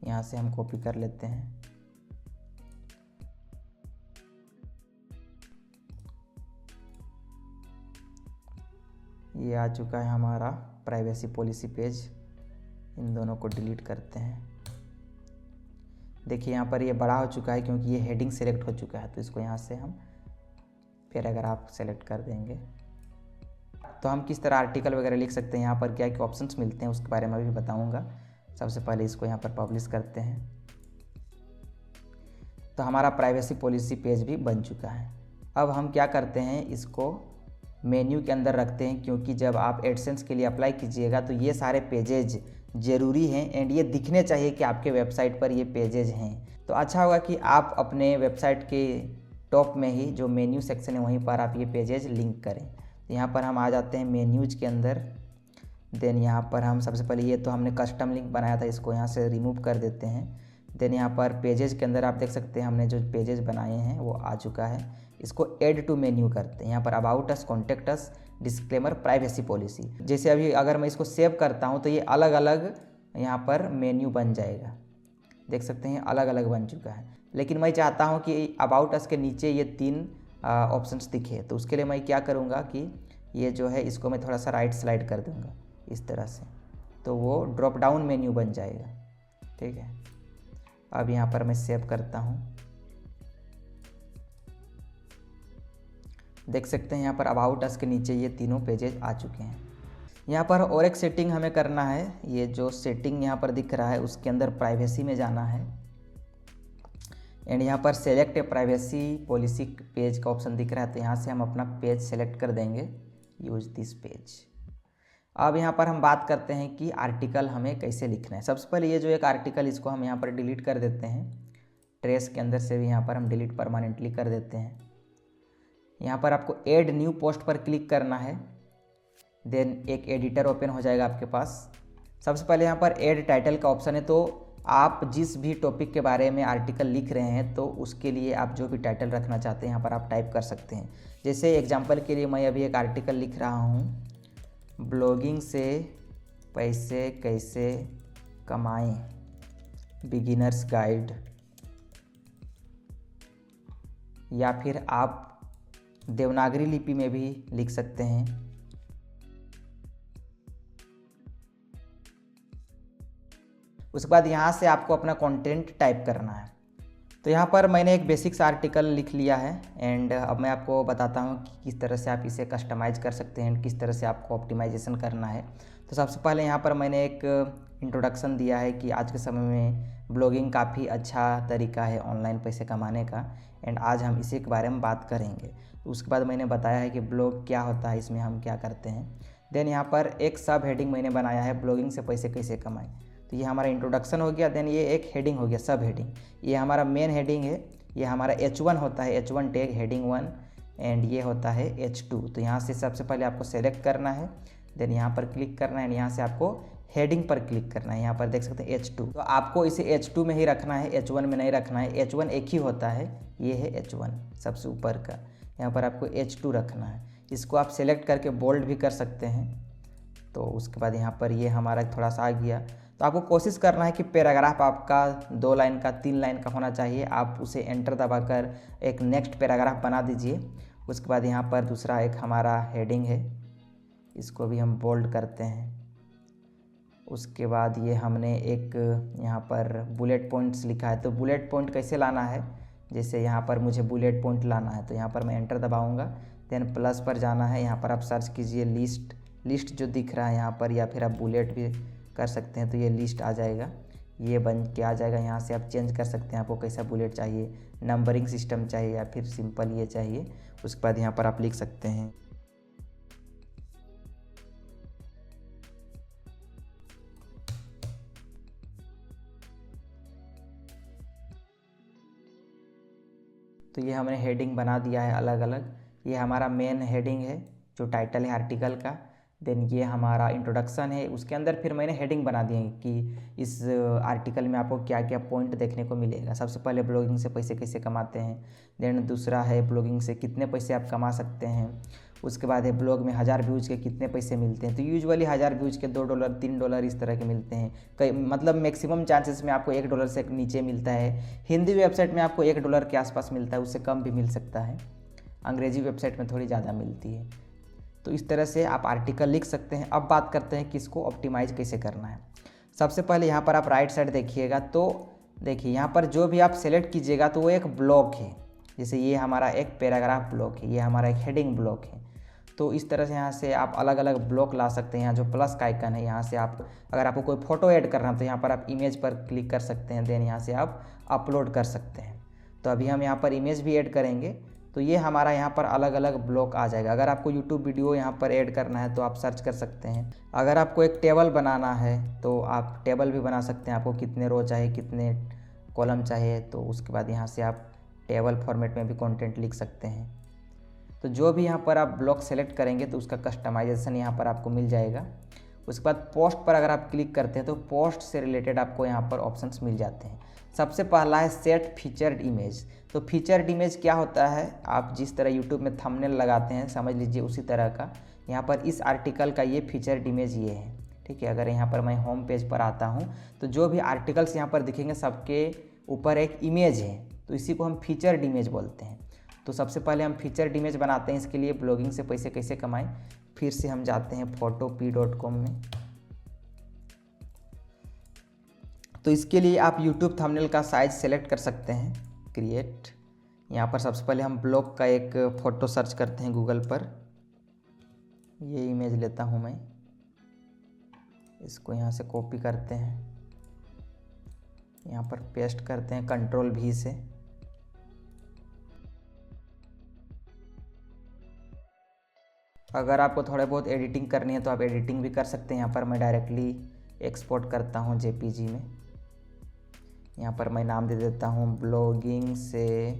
यहाँ से हम कॉपी कर लेते हैं। ये आ चुका है हमारा प्राइवेसी पॉलिसी पेज। इन दोनों को डिलीट करते हैं। देखिए यहाँ पर ये बड़ा हो चुका है क्योंकि ये हेडिंग सेलेक्ट हो चुका है, तो इसको यहाँ से हम पैराग्राफ सेलेक्ट कर देंगे। तो हम किस तरह आर्टिकल वगैरह लिख सकते हैं, यहाँ पर क्या क्या ऑप्शंस मिलते हैं उसके बारे में भी बताऊँगा। सबसे पहले इसको यहाँ पर पब्लिश करते हैं। तो हमारा प्राइवेसी पॉलिसी पेज भी बन चुका है। अब हम क्या करते हैं, इसको मेन्यू के अंदर रखते हैं, क्योंकि जब आप एडसेंस के लिए अप्लाई कीजिएगा तो ये सारे पेजेज ज़रूरी हैं एंड ये दिखने चाहिए कि आपके वेबसाइट पर ये पेजेज हैं। तो अच्छा होगा कि आप अपने वेबसाइट के टॉप में ही जो मेन्यू सेक्शन है वहीं पर आप ये पेजेज लिंक करें। तो यहाँ पर हम आ जाते हैं मेन्यूज के अंदर। देन यहाँ पर हम सबसे पहले, ये तो हमने कस्टम लिंक बनाया था, इसको यहाँ से रिमूव कर देते हैं। देन यहाँ पर पेजेज के अंदर आप देख सकते हैं हमने जो पेजेज बनाए हैं वो आ चुका है। इसको ऐड टू मेन्यू करते हैं। यहाँ पर about us, contact us, disclaimer, privacy policy. जैसे अभी अगर मैं इसको सेव करता हूँ तो ये अलग अलग यहाँ पर मेन्यू बन जाएगा। देख सकते हैं अलग अलग बन चुका है। लेकिन मैं चाहता हूँ कि अबाउट अस के नीचे ये 3 ऑप्शंस दिखे, तो उसके लिए मैं क्या करूँगा कि ये जो है इसको मैं थोड़ा सा राइट स्लाइड कर दूँगा इस तरह से, तो वो ड्रॉप डाउन मेन्यू बन जाएगा। ठीक है, अब यहाँ पर मैं सेव करता हूँ। देख सकते हैं यहाँ पर अबाउट अस के नीचे ये तीनों पेजेज आ चुके हैं। यहाँ पर और एक सेटिंग हमें करना है। ये जो सेटिंग यहाँ पर दिख रहा है उसके अंदर प्राइवेसी में जाना है एंड यहाँ पर सेलेक्ट ए प्राइवेसी पॉलिसी पेज का ऑप्शन दिख रहा है, तो यहाँ से हम अपना पेज सेलेक्ट कर देंगे, यूज दिस पेज। अब यहाँ पर हम बात करते हैं कि आर्टिकल हमें कैसे लिखना है। सबसे पहले ये जो एक आर्टिकल, इसको हम यहाँ पर डिलीट कर देते हैं। ट्रेस के अंदर से भी यहाँ पर हम डिलीट परमानेंटली कर देते हैं। यहाँ पर आपको ऐड न्यू पोस्ट पर क्लिक करना है। देन एक एडिटर ओपन हो जाएगा आपके पास। सबसे पहले यहाँ पर ऐड टाइटल का ऑप्शन है, तो आप जिस भी टॉपिक के बारे में आर्टिकल लिख रहे हैं तो उसके लिए आप जो भी टाइटल रखना चाहते हैं यहाँ पर आप टाइप कर सकते हैं। जैसे एग्जांपल के लिए मैं अभी एक आर्टिकल लिख रहा हूँ, ब्लॉगिंग से पैसे कैसे कमाएं, बिगिनर्स गाइड, या फिर आप देवनागरी लिपि में भी लिख सकते हैं। उसके बाद यहाँ से आपको अपना कंटेंट टाइप करना है। तो यहाँ पर मैंने एक बेसिक्स आर्टिकल लिख लिया है एंड अब मैं आपको बताता हूँ कि किस तरह से आप इसे कस्टमाइज़ कर सकते हैं, किस तरह से आपको ऑप्टिमाइजेशन करना है। तो सबसे पहले यहाँ पर मैंने एक इंट्रोडक्शन दिया है कि आज के समय में ब्लॉगिंग काफ़ी अच्छा तरीका है ऑनलाइन पैसे कमाने का एंड आज हम इसी के बारे में बात करेंगे। तो उसके बाद मैंने बताया है कि ब्लॉग क्या होता है, इसमें हम क्या करते हैं। देन यहाँ पर एक सब हेडिंग मैंने बनाया है, ब्लॉगिंग से पैसे कैसे कमाएं। तो ये हमारा इंट्रोडक्शन हो गया। देन ये एक हेडिंग हो गया, सब हेडिंग। ये हमारा मेन हेडिंग है, ये हमारा H1 होता है, H1 टैग हेडिंग 1 एंड ये होता है H2। तो यहाँ से सबसे पहले आपको सेलेक्ट करना है, देन यहाँ पर क्लिक करना है, यहाँ से आपको हेडिंग पर क्लिक करना है। यहाँ पर देख सकते हैं H2, तो आपको इसे H2 में ही रखना है, H1 में नहीं रखना है। H1 एक ही होता है, ये है H1 सबसे ऊपर का, यहाँ पर आपको H2 रखना है। इसको आप सेलेक्ट करके बोल्ड भी कर सकते हैं। तो उसके बाद यहाँ पर ये हमारा थोड़ा सा आ गया। तो आपको कोशिश करना है कि पैराग्राफ आपका 2 लाइन का 3 लाइन का होना चाहिए। आप उसे एंटर दबाकर एक नेक्स्ट पैराग्राफ बना दीजिए। उसके बाद यहाँ पर दूसरा एक हमारा हेडिंग है, इसको भी हम बोल्ड करते हैं। उसके बाद ये हमने एक यहाँ पर बुलेट पॉइंट्स लिखा है। तो बुलेट पॉइंट कैसे लाना है, जैसे यहाँ पर मुझे बुलेट पॉइंट लाना है तो यहाँ पर मैं एंटर दबाऊँगा। देन प्लस पर जाना है, यहाँ पर आप सर्च कीजिए लिस्ट जो दिख रहा है यहाँ पर, या फिर आप बुलेट भी कर सकते हैं, तो ये लिस्ट आ जाएगा। ये बन के आ जाएगा। यहाँ से आप चेंज कर सकते हैं, आपको कैसा बुलेट चाहिए, नंबरिंग सिस्टम चाहिए या फिर सिंपल ये चाहिए। उसके बाद यहाँ पर आप लिख सकते हैं। तो ये हमने हेडिंग बना दिया है अलग अलग। ये हमारा मेन हेडिंग है जो टाइटल है आर्टिकल का। देन ये हमारा इंट्रोडक्शन है, उसके अंदर फिर मैंने हेडिंग बना दी है कि इस आर्टिकल में आपको क्या क्या पॉइंट देखने को मिलेगा। सबसे पहले ब्लॉगिंग से पैसे कैसे कमाते हैं, देन दूसरा है ब्लॉगिंग से कितने पैसे आप कमा सकते हैं। उसके बाद है ब्लॉग में 1000 व्यूज़ के कितने पैसे मिलते हैं। तो यूजुअली 1000 व्यूज़ के $2 $3 इस तरह के मिलते हैं। कई मतलब मैक्सिमम चांसेस में आपको $1 से नीचे मिलता है। हिंदी वेबसाइट में आपको $1 के आसपास मिलता है, उससे कम भी मिल सकता है। अंग्रेजी वेबसाइट में थोड़ी ज़्यादा मिलती है। तो इस तरह से आप आर्टिकल लिख सकते हैं। अब बात करते हैं कि इसको ऑप्टिमाइज कैसे करना है। सबसे पहले यहाँ पर आप राइट साइड देखिएगा तो देखिए यहाँ पर जो भी आप सेलेक्ट कीजिएगा तो वो एक ब्लॉक है। जैसे ये हमारा एक पैराग्राफ ब्लॉक है, ये हमारा एक हेडिंग ब्लॉक है। तो इस तरह से यहाँ से आप अलग अलग ब्लॉक ला सकते हैं। यहाँ जो प्लस का आइकन है, यहाँ से आप अगर आपको कोई फ़ोटो ऐड करना है तो यहाँ पर आप इमेज पर क्लिक कर सकते हैं। देन यहाँ से आप अपलोड कर सकते हैं। तो अभी हम यहाँ पर इमेज भी ऐड करेंगे तो ये हमारा यहाँ पर अलग अलग ब्लॉक आ जाएगा। अगर आपको यूट्यूब वीडियो यहाँ पर ऐड करना है तो आप सर्च कर सकते हैं। अगर आपको एक टेबल बनाना है तो आप टेबल भी बना सकते हैं। आपको कितने रो चाहिए, कितने कॉलम चाहिए, तो उसके बाद यहाँ से आप टेबल फॉर्मेट में भी कंटेंट लिख सकते हैं। तो जो भी यहाँ पर आप ब्लॉक सेलेक्ट करेंगे तो उसका कस्टमाइजेशन यहाँ पर आपको मिल जाएगा। उसके बाद पोस्ट पर अगर आप क्लिक करते हैं तो पोस्ट से रिलेटेड आपको यहाँ पर ऑप्शंस मिल जाते हैं। सबसे पहला है सेट फीचर्ड इमेज। तो फीचर्ड इमेज क्या होता है, आप जिस तरह यूट्यूब में थंबनेल लगाते हैं समझ लीजिए उसी तरह का यहाँ पर इस आर्टिकल का ये फीचर्ड इमेज ये है। ठीक है, अगर यहाँ पर मैं होम पेज पर आता हूँ तो जो भी आर्टिकल्स यहाँ पर दिखेंगे सबके ऊपर एक इमेज है, तो इसी को हम फीचर्ड इमेज बोलते हैं। तो सबसे पहले हम फीचर्ड इमेज बनाते हैं। इसके लिए ब्लॉगिंग से पैसे कैसे कमाएं, फिर से हम जाते हैं photopea.com में। तो इसके लिए आप यूट्यूब थंबनेल का साइज सेलेक्ट कर सकते हैं, क्रिएट। यहाँ पर सबसे पहले हम ब्लॉग का एक फ़ोटो सर्च करते हैं गूगल पर। ये इमेज लेता हूँ मैं, इसको यहाँ से कॉपी करते हैं, यहाँ पर पेस्ट करते हैं Ctrl+V से। अगर आपको थोड़े बहुत एडिटिंग करनी है तो आप एडिटिंग भी कर सकते हैं। यहाँ पर मैं डायरेक्टली एक्सपोर्ट करता हूँ JPG में। यहाँ पर मैं नाम दे देता हूँ ब्लॉगिंग से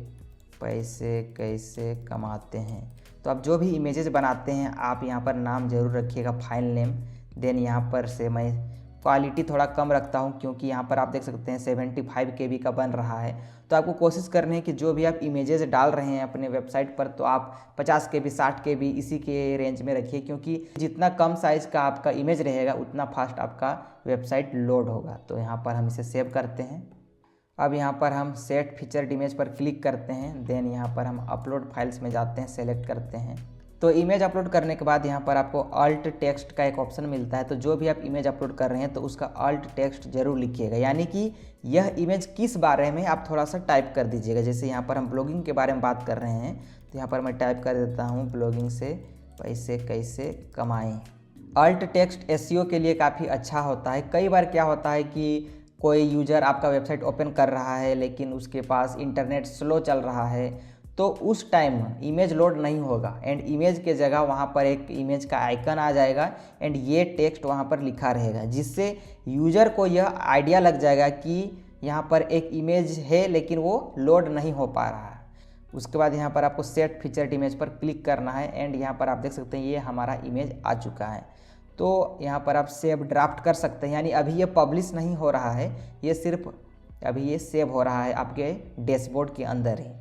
पैसे कैसे कमाते हैं। तो आप जो भी इमेजेस बनाते हैं आप यहाँ पर नाम ज़रूर रखिएगा, फाइल नेम। देन यहाँ पर से मैं क्वालिटी थोड़ा कम रखता हूँ क्योंकि यहाँ पर आप देख सकते हैं 75 KB का बन रहा है। तो आपको कोशिश करनी है कि जो भी आप इमेजेस डाल रहे हैं अपने वेबसाइट पर तो आप 50 KB 60 KB इसी के रेंज में रखिए, क्योंकि जितना कम साइज़ का आपका इमेज रहेगा उतना फास्ट आपका वेबसाइट लोड होगा। तो यहाँ पर हम इसे सेव करते हैं। अब यहाँ पर हम सेट फीचर्ड इमेज पर क्लिक करते हैं। देन यहाँ पर हम अपलोड फाइल्स में जाते हैं, सेलेक्ट करते हैं। तो इमेज अपलोड करने के बाद यहाँ पर आपको अल्ट टेक्स्ट का एक ऑप्शन मिलता है। तो जो भी आप इमेज अपलोड कर रहे हैं तो उसका अल्ट टेक्स्ट जरूर लिखिएगा, यानी कि यह इमेज किस बारे में आप थोड़ा सा टाइप कर दीजिएगा। जैसे यहाँ पर हम ब्लॉगिंग के बारे में बात कर रहे हैं तो यहाँ पर मैं टाइप कर देता हूँ ब्लॉगिंग से पैसे कैसे कमाएं। अल्ट टेक्स्ट SEO के लिए काफ़ी अच्छा होता है। कई बार क्या होता है कि कोई यूज़र आपका वेबसाइट ओपन कर रहा है लेकिन उसके पास इंटरनेट स्लो चल रहा है, तो उस टाइम इमेज लोड नहीं होगा एंड इमेज के जगह वहाँ पर एक इमेज का आइकन आ जाएगा एंड ये टेक्स्ट वहाँ पर लिखा रहेगा, जिससे यूज़र को यह आइडिया लग जाएगा कि यहाँ पर एक इमेज है लेकिन वो लोड नहीं हो पा रहा है। उसके बाद यहाँ पर आपको सेट फीचर्ड इमेज पर क्लिक करना है एंड यहाँ पर आप देख सकते हैं ये हमारा इमेज आ चुका है। तो यहाँ पर आप सेव ड्राफ्ट कर सकते हैं, यानी अभी ये पब्लिश नहीं हो रहा है, ये सिर्फ अभी ये सेव हो रहा है आपके डैशबोर्ड के अंदर ही।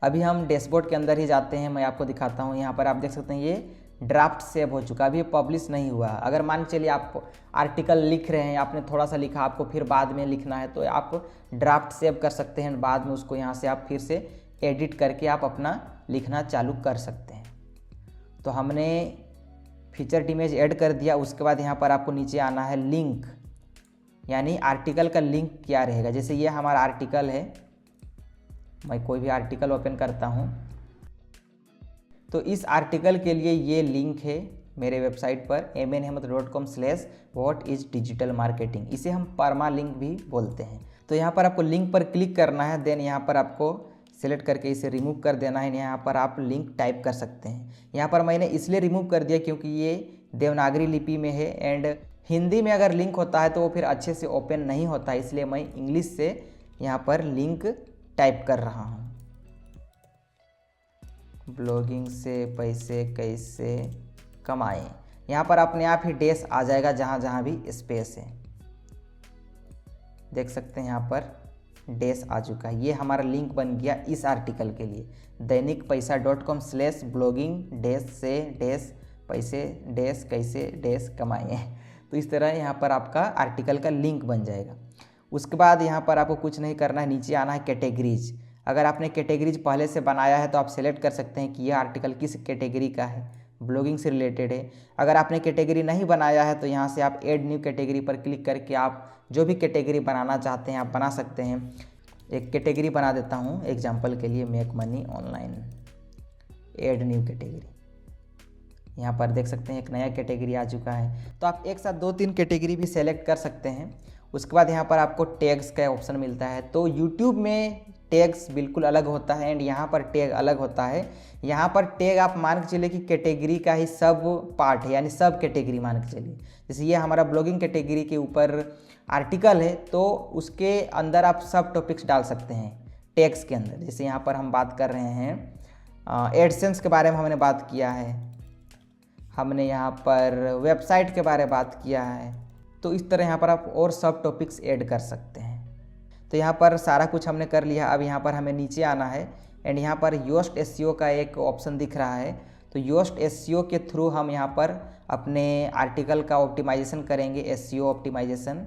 अभी हम डैशबोर्ड के अंदर ही जाते हैं, मैं आपको दिखाता हूँ। यहाँ पर आप देख सकते हैं ये ड्राफ्ट सेव हो चुका, अभी ये पब्लिश नहीं हुआ। अगर मान के चलिए आप आर्टिकल लिख रहे हैं, आपने थोड़ा सा लिखा, आपको फिर बाद में लिखना है तो आप ड्राफ्ट सेव कर सकते हैं। बाद में उसको यहाँ से आप फिर से एडिट करके आप अपना लिखना चालू कर सकते हैं। तो हमने फीचर्ड इमेज ऐड कर दिया। उसके बाद यहाँ पर आपको नीचे आना है लिंक, यानी आर्टिकल का लिंक क्या रहेगा। जैसे ये हमारा आर्टिकल है, मैं कोई भी आर्टिकल ओपन करता हूँ तो इस आर्टिकल के लिए ये लिंक है मेरे वेबसाइट पर mnahmed.com/what is digital marketing, इसे हम परमा लिंक भी बोलते हैं। तो यहाँ पर आपको लिंक पर क्लिक करना है, देन यहाँ पर आपको सेलेक्ट करके इसे रिमूव कर देना है। यहाँ पर आप लिंक टाइप कर सकते हैं। यहाँ पर मैंने इसलिए रिमूव कर दिया क्योंकि ये देवनागरी लिपि में है एंड हिंदी में अगर लिंक होता है तो वो फिर अच्छे से ओपन नहीं होता है, इसलिए मैं इंग्लिश से यहाँ पर लिंक टाइप कर रहा हूँ। ब्लॉगिंग से पैसे कैसे कमाएं, यहाँ पर अपने आप ही डैश आ जाएगा जहाँ जहाँ भी स्पेस है, देख सकते हैं यहाँ पर डैश आ चुका है। ये हमारा लिंक बन गया इस आर्टिकल के लिए, दैनिकपैसा.com/blogging डैश से डैश पैसे डैश कैसे डैश कमाएं। तो इस तरह यहाँ पर आपका आर्टिकल का लिंक बन जाएगा। उसके बाद यहाँ पर आपको कुछ नहीं करना है, नीचे आना है कैटेगरीज। अगर आपने कैटेगरीज पहले से बनाया है तो आप सेलेक्ट कर सकते हैं कि यह आर्टिकल किस कैटेगरी का है, ब्लॉगिंग से रिलेटेड है। अगर आपने कैटेगरी नहीं बनाया है तो यहाँ से आप ऐड न्यू कैटेगरी पर क्लिक करके आप जो भी कैटेगरी बनाना चाहते हैं आप बना सकते हैं। एक कैटेगरी बना देता हूँ एग्जांपल के लिए, make money online, add new category. यहाँ पर देख सकते हैं एक नया कैटेगरी आ चुका है। तो आप एक साथ 2-3 कैटेगरी भी सेलेक्ट कर सकते हैं। उसके बाद यहाँ पर आपको टैग्स का ऑप्शन मिलता है। तो यूट्यूब में टैग्स बिल्कुल अलग होता है एंड यहाँ पर टैग अलग होता है। यहाँ पर टैग आप मान के चलिए कि कैटेगरी का ही सब पार्ट है, यानी सब कैटेगरी मान के चलिए। जैसे ये हमारा ब्लॉगिंग कैटेगरी के ऊपर आर्टिकल है तो उसके अंदर आप सब टॉपिक्स डाल सकते हैं टैग्स के अंदर। जैसे यहाँ पर हम बात कर रहे हैं एडसेंस के बारे में हमने बात किया है, हमने यहाँ पर वेबसाइट के बारे में बात किया है। तो इस तरह यहाँ पर आप और सब टॉपिक्स ऐड कर सकते हैं। तो यहाँ पर सारा कुछ हमने कर लिया। अब यहाँ पर हमें नीचे आना है एंड यहाँ पर योस्ट एसईओ का एक ऑप्शन दिख रहा है। तो योस्ट एसईओ के थ्रू हम यहाँ पर अपने आर्टिकल का ऑप्टिमाइजेशन करेंगे। एसईओ ऑप्टिमाइजेशन,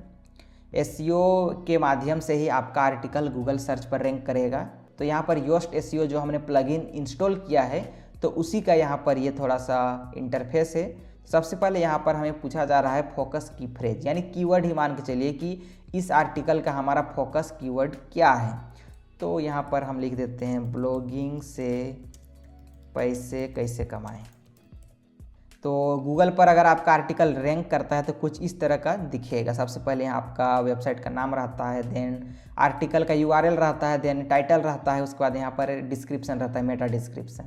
एसईओ के माध्यम से ही आपका आर्टिकल गूगल सर्च पर रैंक करेगा। तो यहाँ पर योस्ट एसईओ जो हमने प्लगइन इंस्टॉल किया है तो उसी का यहाँ पर ये थोड़ा सा इंटरफेस है। सबसे पहले यहाँ पर हमें पूछा जा रहा है फोकस की फ्रेज, यानी कीवर्ड ही मान के चलिए कि इस आर्टिकल का हमारा फोकस कीवर्ड क्या है। तो यहाँ पर हम लिख देते हैं ब्लॉगिंग से पैसे कैसे कमाएं। तो गूगल पर अगर आपका आर्टिकल रैंक करता है तो कुछ इस तरह का दिखेगा। सबसे पहले यहाँ आपका वेबसाइट का नाम रहता है, देन आर्टिकल का यूआरएल रहता है, देन टाइटल रहता है, उसके बाद यहाँ पर डिस्क्रिप्शन रहता है, मेटा डिस्क्रिप्शन।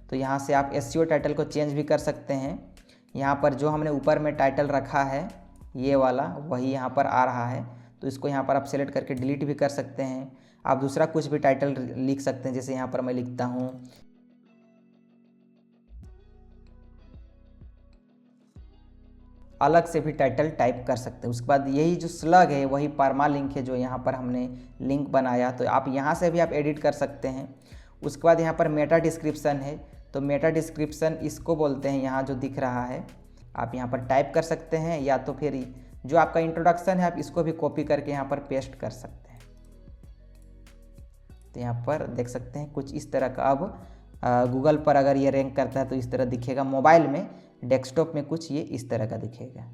तो यहाँ से आप एसईओ टाइटल को चेंज भी कर सकते हैं। यहाँ पर जो हमने ऊपर में टाइटल रखा है ये वाला वही यहाँ पर आ रहा है, तो इसको यहाँ पर आप सेलेक्ट करके डिलीट भी कर सकते हैं। आप दूसरा कुछ भी टाइटल लिख सकते हैं, जैसे यहाँ पर मैं लिखता हूँ अलग से भी टाइटल टाइप कर सकते हैं। उसके बाद यही जो स्लग है वही परमा लिंक है जो यहाँ पर हमने लिंक बनाया, तो आप यहाँ से भी आप एडिट कर सकते हैं। उसके बाद यहाँ पर मेटा डिस्क्रिप्शन है, तो मेटा डिस्क्रिप्शन इसको बोलते हैं। यहाँ जो दिख रहा है आप यहाँ पर टाइप कर सकते हैं, या तो फिर जो आपका इंट्रोडक्शन है आप इसको भी कॉपी करके यहाँ पर पेस्ट कर सकते हैं। तो यहाँ पर देख सकते हैं कुछ इस तरह का अब गूगल पर अगर ये रैंक करता है तो इस तरह दिखेगा। मोबाइल में डेस्कटॉप में कुछ ये इस तरह का दिखेगा।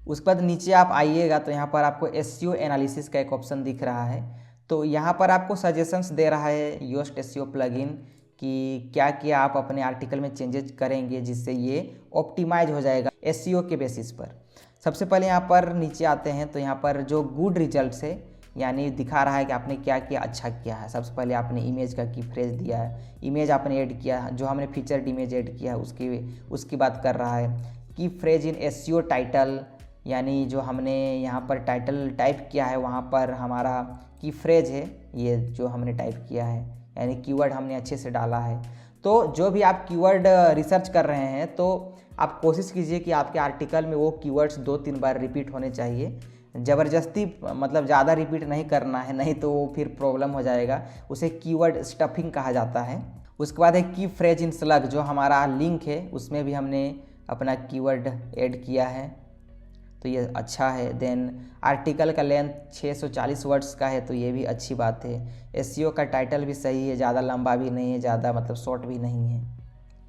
उसके बाद नीचे आप आइएगा तो यहाँ पर आपको एसईओ एनालिसिस का एक ऑप्शन दिख रहा है। तो यहाँ पर आपको सजेशंस दे रहा है योस्ट एसईओ प्लगइन कि क्या क्या आप अपने आर्टिकल में चेंजेस करेंगे जिससे ये ऑप्टिमाइज हो जाएगा एसईओ के बेसिस पर। सबसे पहले यहाँ पर नीचे आते हैं तो यहाँ पर जो गुड रिजल्ट्स है यानी दिखा रहा है कि आपने क्या किया अच्छा किया है। सबसे पहले आपने इमेज का की फ्रेज दिया है, इमेज आपने ऐड किया, जो हमने फीचर्ड इमेज ऐड किया उसकी बात कर रहा है। की फ्रेज इन एसईओ टाइटल, यानी जो हमने यहाँ पर टाइटल टाइप किया है वहाँ पर हमारा की फ्रेज है ये जो हमने टाइप किया है, यानी कीवर्ड हमने अच्छे से डाला है। तो जो भी आप कीवर्ड रिसर्च कर रहे हैं तो आप कोशिश कीजिए कि आपके आर्टिकल में वो कीवर्ड्स 2-3 बार रिपीट होने चाहिए। ज़बरदस्ती मतलब ज़्यादा रिपीट नहीं करना है, नहीं तो वो फिर प्रॉब्लम हो जाएगा। उसे कीवर्ड स्टफिंग कहा जाता है। उसके बाद है की फ्रेज इन स्लग, जो हमारा लिंक है उसमें भी हमने अपना कीवर्ड ऐड किया है, तो ये अच्छा है। देन आर्टिकल का लेंथ 640 वर्ड्स का है, तो ये भी अच्छी बात है। एसईओ का टाइटल भी सही है, ज़्यादा लंबा भी नहीं है, ज़्यादा मतलब शॉर्ट भी नहीं है।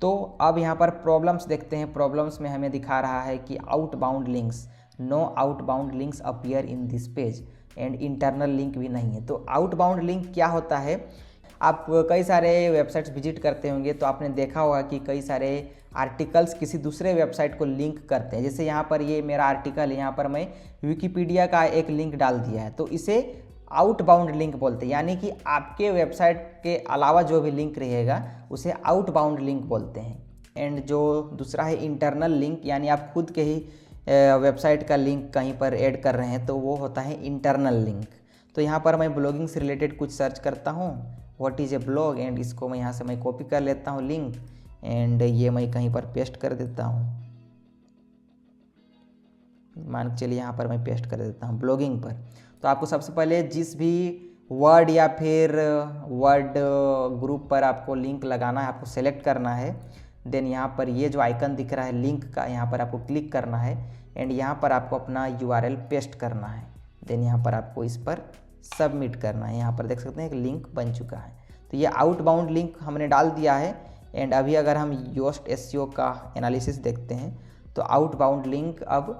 तो अब यहाँ पर प्रॉब्लम्स देखते हैं। प्रॉब्लम्स में हमें दिखा रहा है कि outbound links, no outbound links appear in this page and internal link भी नहीं है। तो आउटबाउंड लिंक क्या होता है, आप कई सारे वेबसाइट्स विजिट करते होंगे तो आपने देखा होगा कि कई सारे आर्टिकल्स किसी दूसरे वेबसाइट को लिंक करते हैं। जैसे यहाँ पर ये मेरा आर्टिकल है, यहाँ पर मैं विकिपीडिया का एक लिंक डाल दिया है, तो इसे आउटबाउंड लिंक बोलते हैं। यानी कि आपके वेबसाइट के अलावा जो भी लिंक रहेगा उसे आउटबाउंड लिंक बोलते हैं। एंड जो दूसरा है इंटरनल लिंक, यानी आप खुद के ही वेबसाइट का लिंक कहीं पर ऐड कर रहे हैं तो वो होता है इंटरनल लिंक। तो यहाँ पर मैं ब्लॉगिंग से रिलेटेड कुछ सर्च करता हूँ, what is a blog, and इसको मैं यहाँ से मैं कॉपी कर लेता हूँ लिंक, एंड ये मैं कहीं पर पेस्ट कर देता हूँ। मान के चलिए यहाँ पर मैं पेस्ट कर देता हूँ ब्लॉगिंग पर। तो आपको सबसे पहले जिस भी वर्ड या फिर वर्ड ग्रुप पर आपको लिंक लगाना है, आपको सेलेक्ट करना है। देन यहाँ पर ये जो आइकन दिख रहा है लिंक का, यहाँ पर आपको क्लिक करना है एंड यहाँ पर आपको अपना URL पेस्ट करना है। देन यहाँ पर आपको इस पर सबमिट करना है। यहाँ पर देख सकते हैं एक लिंक बन चुका है। तो ये आउटबाउंड लिंक हमने डाल दिया है। एंड अभी अगर हम योस्ट SEO का एनालिसिस देखते हैं तो आउटबाउंड लिंक अब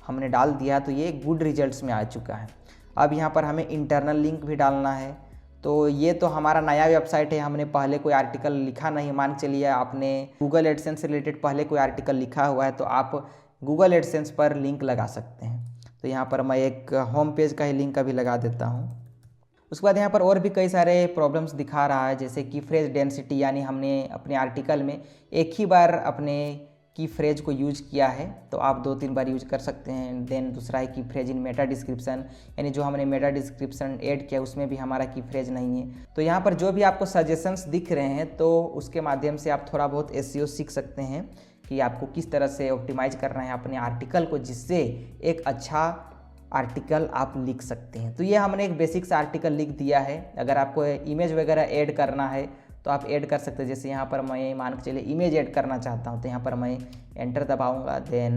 हमने डाल दिया, तो ये गुड रिजल्ट्स में आ चुका है। अब यहाँ पर हमें इंटरनल लिंक भी डालना है। तो ये तो हमारा नया वेबसाइट है, हमने पहले कोई आर्टिकल लिखा नहीं। मान चलिए आपने गूगल एडसेंस से रिलेटेड पहले कोई आर्टिकल लिखा हुआ है तो आप गूगल एडसेंस पर लिंक लगा सकते हैं। तो यहाँ पर मैं एक होम पेज का ही लिंक अभी लगा देता हूँ। उसके बाद यहाँ पर और भी कई सारे प्रॉब्लम्स दिखा रहा है, जैसे कि फ्रेज डेंसिटी, यानी हमने अपने आर्टिकल में एक ही बार अपने की फ्रेज को यूज किया है तो आप 2-3 बार यूज कर सकते हैं। देन दूसरा है की फ्रेज इन मेटा डिस्क्रिप्शन, यानी जो हमने मेटा डिस्क्रिप्शन ऐड किया उसमें भी हमारा की फ्रेज नहीं है। तो यहाँ पर जो भी आपको सजेशंस दिख रहे हैं तो उसके माध्यम से आप थोड़ा बहुत SEO सीख सकते हैं कि आपको किस तरह से ऑप्टिमाइज करना है अपने आर्टिकल को, जिससे एक अच्छा आर्टिकल आप लिख सकते हैं। तो ये हमने एक बेसिक सा आर्टिकल लिख दिया है। अगर आपको इमेज वगैरह ऐड करना है तो आप ऐड कर सकते हैं। जैसे यहाँ पर मैं मान के चलिए इमेज ऐड करना चाहता हूँ तो यहाँ पर मैं एंटर दबाऊँगा। देन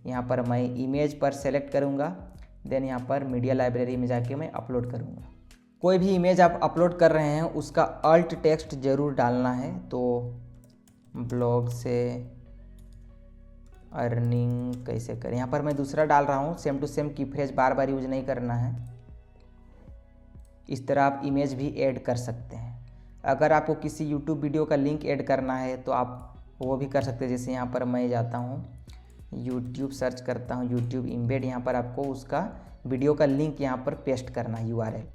यहाँ पर मैं इमेज पर सेलेक्ट करूँगा। देन यहाँ पर मीडिया लाइब्रेरी में जाके मैं अपलोड करूँगा। कोई भी इमेज आप अपलोड कर रहे हैं उसका अल्ट टेक्स्ट ज़रूर डालना है। तो ब्लॉग से अर्निंग कैसे करें, यहाँ पर मैं दूसरा डाल रहा हूँ। सेम टू सेम की फ्रेज बार बार यूज नहीं करना है। इस तरह आप इमेज भी ऐड कर सकते हैं। अगर आपको किसी YouTube वीडियो का लिंक ऐड करना है तो आप वो भी कर सकते हैं। जैसे यहाँ पर मैं जाता हूँ YouTube सर्च करता हूँ YouTube इम्बेड, यहाँ पर आपको उसका वीडियो का लिंक यहाँ पर पेस्ट करना है URL।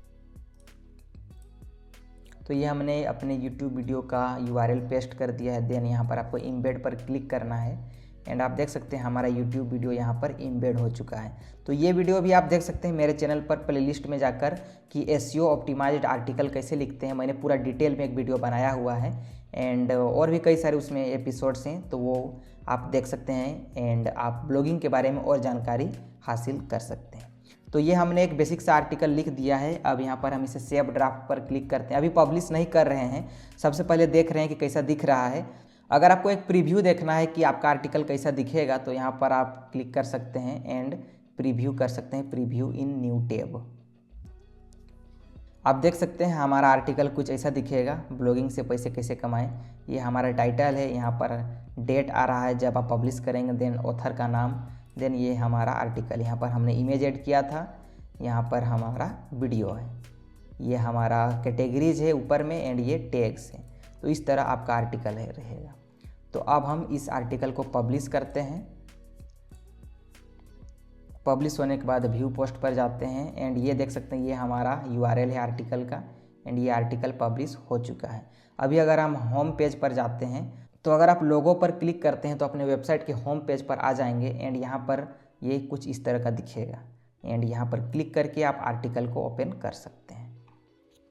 तो ये हमने अपने YouTube वीडियो का URL पेस्ट कर दिया है। देन यहाँ पर आपको इम्बेड पर क्लिक करना है एंड आप देख सकते हैं हमारा YouTube वीडियो यहाँ पर इम्बेड हो चुका है। तो ये वीडियो भी आप देख सकते हैं मेरे चैनल पर प्लेलिस्ट में जाकर कि SEO ऑप्टिमाइज्ड आर्टिकल कैसे लिखते हैं। मैंने पूरा डिटेल में एक वीडियो बनाया हुआ है एंड और भी कई सारे उसमें एपिसोड्स हैं, तो वो आप देख सकते हैं एंड आप ब्लॉगिंग के बारे में और जानकारी हासिल कर सकते हैं। तो ये हमने एक बेसिक सा आर्टिकल लिख दिया है। अब यहाँ पर हम इसे सेव ड्राफ्ट पर क्लिक करते हैं। अभी पब्लिश नहीं कर रहे हैं, सबसे पहले देख रहे हैं कि कैसा दिख रहा है। अगर आपको एक प्रीव्यू देखना है कि आपका आर्टिकल कैसा दिखेगा तो यहाँ पर आप क्लिक कर सकते हैं एंड प्रीव्यू कर सकते हैं, प्रीव्यू इन न्यू टैब। आप देख सकते हैं हमारा आर्टिकल कुछ ऐसा दिखेगा, ब्लॉगिंग से पैसे कैसे कमाएं। ये हमारा टाइटल है, यहाँ पर डेट आ रहा है जब आप पब्लिश करेंगे, देन ऑथर का नाम, देन ये हमारा आर्टिकल। यहाँ पर हमने इमेज ऐड किया था, यहाँ पर हमारा वीडियो है, ये हमारा कैटेगरीज है ऊपर में एंड ये टैग्स है। तो इस तरह आपका आर्टिकल है रहेगा। तो अब हम इस आर्टिकल को पब्लिश करते हैं। पब्लिश होने के बाद व्यू पोस्ट पर जाते हैं एंड ये देख सकते हैं ये हमारा URL है आर्टिकल का एंड ये आर्टिकल पब्लिश हो चुका है। अभी अगर हम होम पेज पर जाते हैं तो अगर आप लोगो पर क्लिक करते हैं तो अपने वेबसाइट के होम पेज पर आ जाएंगे एंड यहाँ पर ये कुछ इस तरह का दिखेगा एंड यहाँ पर क्लिक करके आप आर्टिकल को ओपन कर सकते हैं।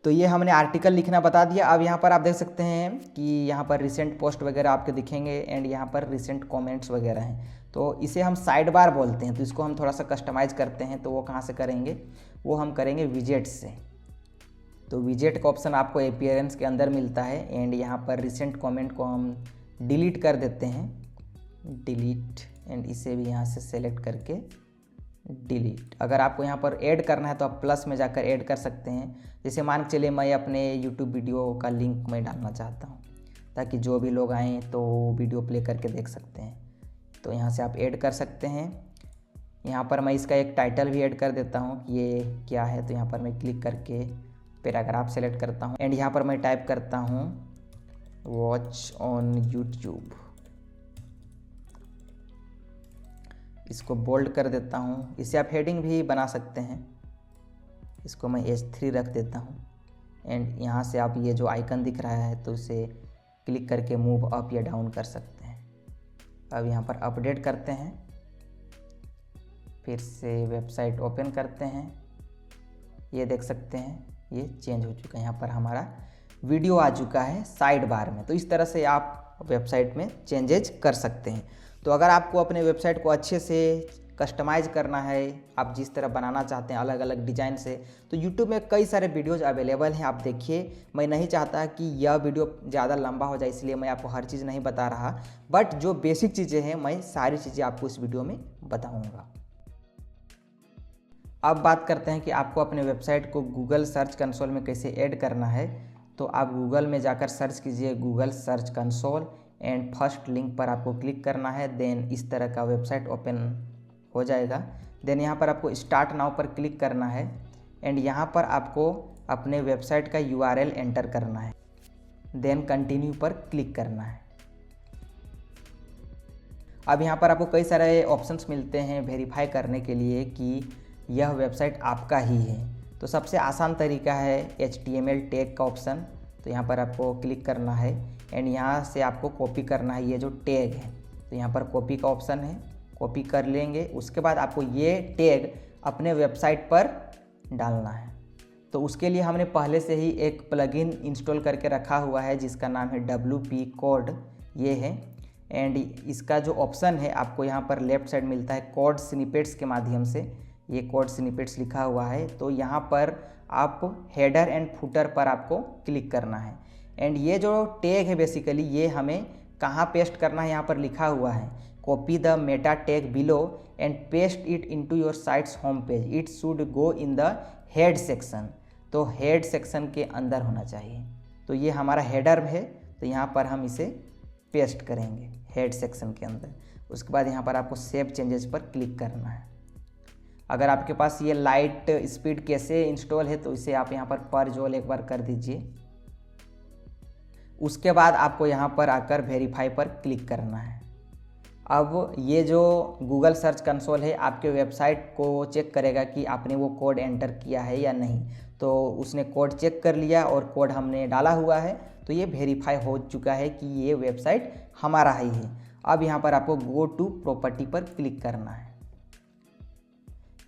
तो ये हमने आर्टिकल लिखना बता दिया। अब यहाँ पर आप देख सकते हैं कि यहाँ पर रिसेंट पोस्ट वगैरह आपके दिखेंगे एंड यहाँ पर रिसेंट कमेंट्स वगैरह हैं। तो इसे हम साइड बार बोलते हैं। तो इसको हम थोड़ा सा कस्टमाइज़ करते हैं, तो वो कहाँ से करेंगे, वो हम करेंगे विजेट से। तो विजेट का ऑप्शन आपको अपीयरेंस के अंदर मिलता है एंड यहाँ पर रिसेंट कमेंट को हम डिलीट कर देते हैं, डिलीट, एंड इसे भी यहाँ से सेलेक्ट करके डिलीट। अगर आपको यहाँ पर ऐड करना है तो आप प्लस में जाकर ऐड कर सकते हैं। जैसे मान के चलिए मैं अपने YouTube वीडियो का लिंक मैं डालना चाहता हूँ ताकि जो भी लोग आएँ तो वीडियो प्ले करके देख सकते हैं। तो यहाँ से आप ऐड कर सकते हैं। यहाँ पर मैं इसका एक टाइटल भी ऐड कर देता हूँ कि ये क्या है। तो यहाँ पर मैं क्लिक करके पैराग्राफ सेलेक्ट करता हूँ एंड यहाँ पर मैं टाइप करता हूँ वॉच ऑन यूट्यूब। इसको बोल्ड कर देता हूँ। इसे आप हेडिंग भी बना सकते हैं। इसको मैं H3 रख देता हूँ एंड यहाँ से आप ये जो आइकन दिख रहा है तो इसे क्लिक करके मूव अप या डाउन कर सकते हैं। अब यहाँ पर अपडेट करते हैं, फिर से वेबसाइट ओपन करते हैं। ये देख सकते हैं ये चेंज हो चुका है, यहाँ पर हमारा वीडियो आ चुका है साइड बार में। तो इस तरह से आप वेबसाइट में चेंजेज कर सकते हैं। तो अगर आपको अपने वेबसाइट को अच्छे से कस्टमाइज़ करना है, आप जिस तरह बनाना चाहते हैं अलग अलग डिज़ाइन से, तो YouTube में कई सारे वीडियोज़ अवेलेबल हैं, आप देखिए। मैं नहीं चाहता कि यह वीडियो ज़्यादा लंबा हो जाए, इसलिए मैं आपको हर चीज़ नहीं बता रहा, बट जो बेसिक चीज़ें हैं मैं सारी चीज़ें आपको इस वीडियो में बताऊँगा। अब बात करते हैं कि आपको अपने वेबसाइट को गूगल सर्च कंसोल में कैसे ऐड करना है। तो आप गूगल में जाकर सर्च कीजिए Google search console and first link पर आपको क्लिक करना है। देन इस तरह का वेबसाइट ओपन हो जाएगा। देन यहाँ पर आपको स्टार्ट नाउ पर क्लिक करना है एंड यहाँ पर आपको अपने वेबसाइट का URL एंटर करना है। देन कंटिन्यू पर क्लिक करना है। अब यहाँ पर आपको कई सारे ऑप्शंस मिलते हैं वेरीफाई करने के लिए कि यह वेबसाइट आपका ही है। तो सबसे आसान तरीका है HTML टैग का ऑप्शन। तो यहाँ पर आपको क्लिक करना है एंड यहाँ से आपको कॉपी करना है ये जो टैग है। तो यहाँ पर कॉपी का ऑप्शन है, कॉपी कर लेंगे। उसके बाद आपको ये टैग अपने वेबसाइट पर डालना है। तो उसके लिए हमने पहले से ही एक प्लगइन इंस्टॉल करके रखा हुआ है जिसका नाम है WP कोड, ये है। एंड इसका जो ऑप्शन है आपको यहाँ पर लेफ्ट साइड मिलता है कोड स्निपेट्स के माध्यम से, ये कोड स्निपेट्स लिखा हुआ है। तो यहाँ पर आप हेडर एंड फुटर पर आपको क्लिक करना है एंड ये जो टैग है बेसिकली ये हमें कहाँ पेस्ट करना है, यहाँ पर लिखा हुआ है copy the Meta tag below and paste it into your sites home page, it should go in the head section. तो हेड सेक्शन के अंदर होना चाहिए। तो ये हमारा हेडर है, तो यहाँ पर हम इसे पेस्ट करेंगे हेड सेक्शन के अंदर। उसके बाद यहाँ पर आपको सेव चेंजेस पर क्लिक करना है। अगर आपके पास ये लाइट स्पीड कैसे इंस्टॉल है तो इसे आप यहाँ पर जोल एक बार कर दीजिए। उसके बाद आपको यहाँ पर आकर वेरीफाई पर क्लिक करना है। अब ये जो गूगल सर्च कंसोल है आपके वेबसाइट को चेक करेगा कि आपने वो कोड एंटर किया है या नहीं। तो उसने कोड चेक कर लिया और कोड हमने डाला हुआ है, तो ये वेरीफाई हो चुका है कि ये वेबसाइट हमारा ही है। अब यहाँ पर आपको गो टू प्रॉपर्टी पर क्लिक करना है।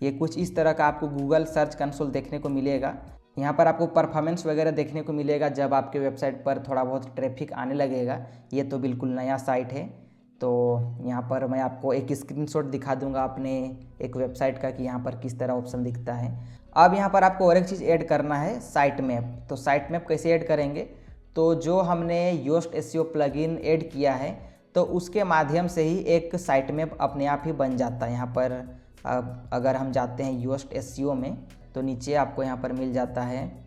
ये कुछ इस तरह का आपको गूगल सर्च कंसोल देखने को मिलेगा। यहाँ पर आपको परफॉर्मेंस वगैरह देखने को मिलेगा जब आपके वेबसाइट पर थोड़ा बहुत ट्रैफिक आने लगेगा। ये तो बिल्कुल नया साइट है। तो यहाँ पर मैं आपको एक स्क्रीनशॉट दिखा दूंगा अपने एक वेबसाइट का कि यहाँ पर किस तरह ऑप्शन दिखता है। अब यहाँ पर आपको और एक चीज़ ऐड करना है, साइट मैप। तो साइट मैप कैसे ऐड करेंगे, तो जो हमने योस्ट SEO प्लगइन ऐड किया है तो उसके माध्यम से ही एक साइट मैप अपने आप ही बन जाता है। यहाँ पर अगर हम जाते हैं योस्ट SEO में तो नीचे आपको यहाँ पर मिल जाता है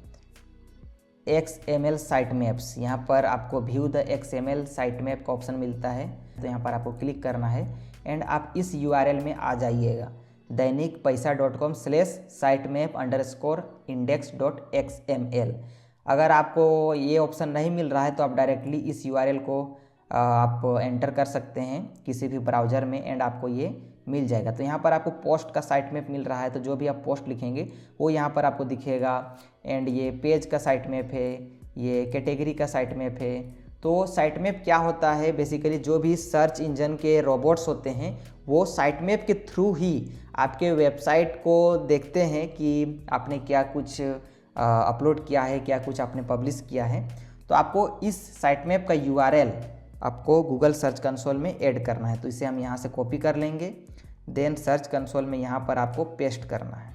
XML साइट मैप्स। यहाँ पर आपको view the XML site map का ऑप्शन मिलता है। तो यहाँ पर आपको क्लिक करना है एंड आप इस URL में आ जाइएगा दैनिकपैसा.com/sitemape_index.xml। अगर आपको ये ऑप्शन नहीं मिल रहा है तो आप डायरेक्टली इस URL को आप एंटर कर सकते हैं किसी भी ब्राउज़र में एंड आपको ये मिल जाएगा। तो यहाँ पर आपको पोस्ट का साइट मैप मिल रहा है, तो जो भी आप पोस्ट लिखेंगे वो यहाँ पर आपको दिखेगा। एंड ये पेज का साइट मैप है, ये कैटेगरी का साइट मैप है। तो साइट मैप क्या होता है, बेसिकली जो भी सर्च इंजन के रोबोट्स होते हैं वो साइट मैप के थ्रू ही आपके वेबसाइट को देखते हैं कि आपने क्या कुछ अपलोड किया है, क्या कुछ आपने पब्लिश किया है। तो आपको इस साइट मैप का URL आपको गूगल सर्च कंसोल में ऐड करना है। तो इसे हम यहाँ से कॉपी कर लेंगे, देन सर्च कंसोल में यहाँ पर आपको पेस्ट करना है।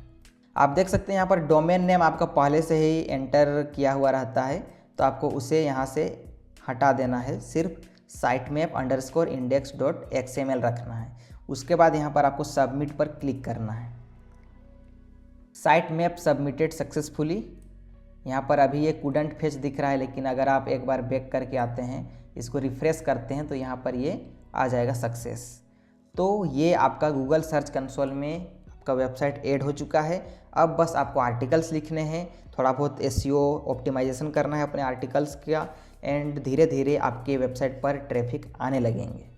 आप देख सकते हैं यहाँ पर डोमेन नेम आपका पहले से ही एंटर किया हुआ रहता है, तो आपको उसे यहाँ से हटा देना है, सिर्फ sitemap_index.xml रखना है। उसके बाद यहाँ पर आपको सबमिट पर क्लिक करना है। Site map submitted successfully. यहाँ पर अभी ये couldn't fetch दिख रहा है, लेकिन अगर आप एक बार बैक करके आते हैं, इसको रिफ्रेश करते हैं तो यहाँ पर ये आ जाएगा सक्सेस। तो ये आपका गूगल सर्च कंसोल में आपका वेबसाइट ऐड हो चुका है। अब बस आपको आर्टिकल्स लिखने हैं, थोड़ा बहुत एसईओ ऑप्टिमाइजेशन करना है अपने आर्टिकल्स का, एंड धीरे धीरे आपके वेबसाइट पर ट्रैफिक आने लगेंगे।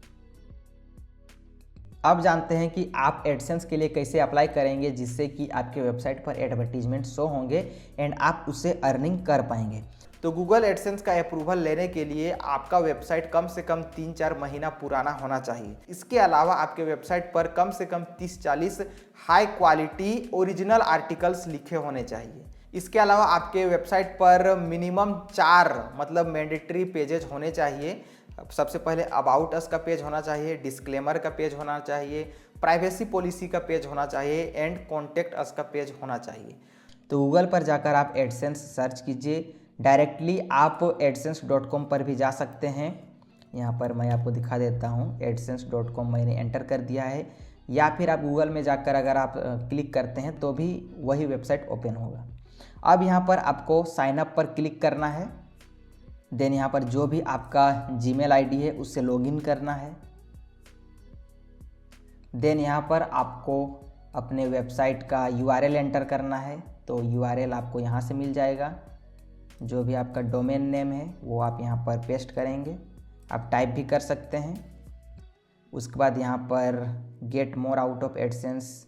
अब जानते हैं कि आप एडसेंस के लिए कैसे अप्लाई करेंगे जिससे कि आपके वेबसाइट पर एडवर्टीजमेंट शो होंगे एंड आप उससे अर्निंग कर पाएंगे। तो गूगल एडसेंस का अप्रूवल लेने के लिए आपका वेबसाइट कम से कम 3-4 महीना पुराना होना चाहिए। इसके अलावा आपके वेबसाइट पर कम से कम 30-40 हाई क्वालिटी ओरिजिनल आर्टिकल्स लिखे होने चाहिए। इसके अलावा आपके वेबसाइट पर मिनिमम 4 मतलब मैंडेटरी पेजेस होने चाहिए। सबसे पहले अबाउट अस का पेज होना चाहिए, डिस्क्लेमर का पेज होना चाहिए, प्राइवेसी पॉलिसी का पेज होना चाहिए एंड कॉन्टैक्ट अस का पेज होना चाहिए। तो गूगल पर जाकर आप एडसेंस सर्च कीजिए। डायरेक्टली आप adsense.com पर भी जा सकते हैं। यहाँ पर मैं आपको दिखा देता हूँ, adsense.com मैंने एंटर कर दिया है। या फिर आप गूगल में जाकर अगर आप क्लिक करते हैं तो भी वही वेबसाइट ओपन होगा। अब यहाँ पर आपको साइन अप पर क्लिक करना है। देन यहाँ पर जो भी आपका जीमेल आईडी है उससे लॉगिन करना है। देन यहाँ पर आपको अपने वेबसाइट का यूआरएल एंटर करना है। तो यूआरएल आपको यहाँ से मिल जाएगा। जो भी आपका डोमेन नेम है वो आप यहाँ पर पेस्ट करेंगे, आप टाइप भी कर सकते हैं। उसके बाद यहाँ पर get more out of AdSense,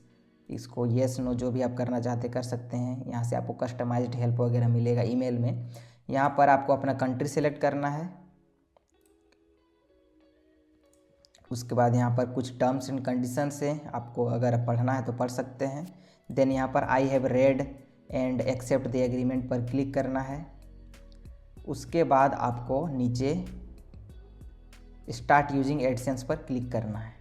इसको येस नो जो भी आप करना चाहते कर सकते हैं। यहाँ से आपको कस्टमाइज्ड हेल्प वगैरह मिलेगा ईमेल में। यहाँ पर आपको अपना कंट्री सेलेक्ट करना है। उसके बाद यहाँ पर कुछ टर्म्स एंड कंडीशंस हैं, आपको अगर पढ़ना है तो पढ़ सकते हैं। देन यहाँ पर I have read and accept the agreement पर क्लिक करना है। उसके बाद आपको नीचे स्टार्ट यूजिंग एडसेंस पर क्लिक करना है।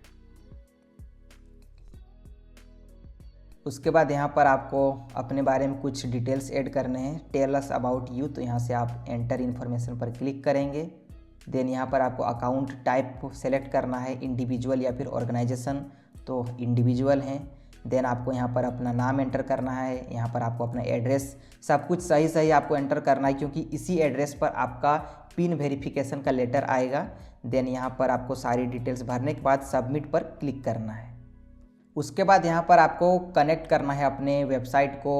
उसके बाद यहाँ पर आपको अपने बारे में कुछ डिटेल्स ऐड करने हैं, टेल अस अबाउट यू। तो यहाँ से आप एंटर इन्फॉर्मेशन पर क्लिक करेंगे। देन यहाँ पर आपको अकाउंट टाइप सेलेक्ट करना है, इंडिविजुअल या फिर ऑर्गेनाइजेशन, तो इंडिविजुअल हैं। देन आपको यहाँ पर अपना नाम एंटर करना है। यहाँ पर आपको अपना एड्रेस, सब कुछ सही सही आपको एंटर करना है क्योंकि इसी एड्रेस पर आपका पिन वेरिफिकेशन का लेटर आएगा। देन यहाँ पर आपको सारी डिटेल्स भरने के बाद सबमिट पर क्लिक करना है। उसके बाद यहाँ पर आपको कनेक्ट करना है अपने वेबसाइट को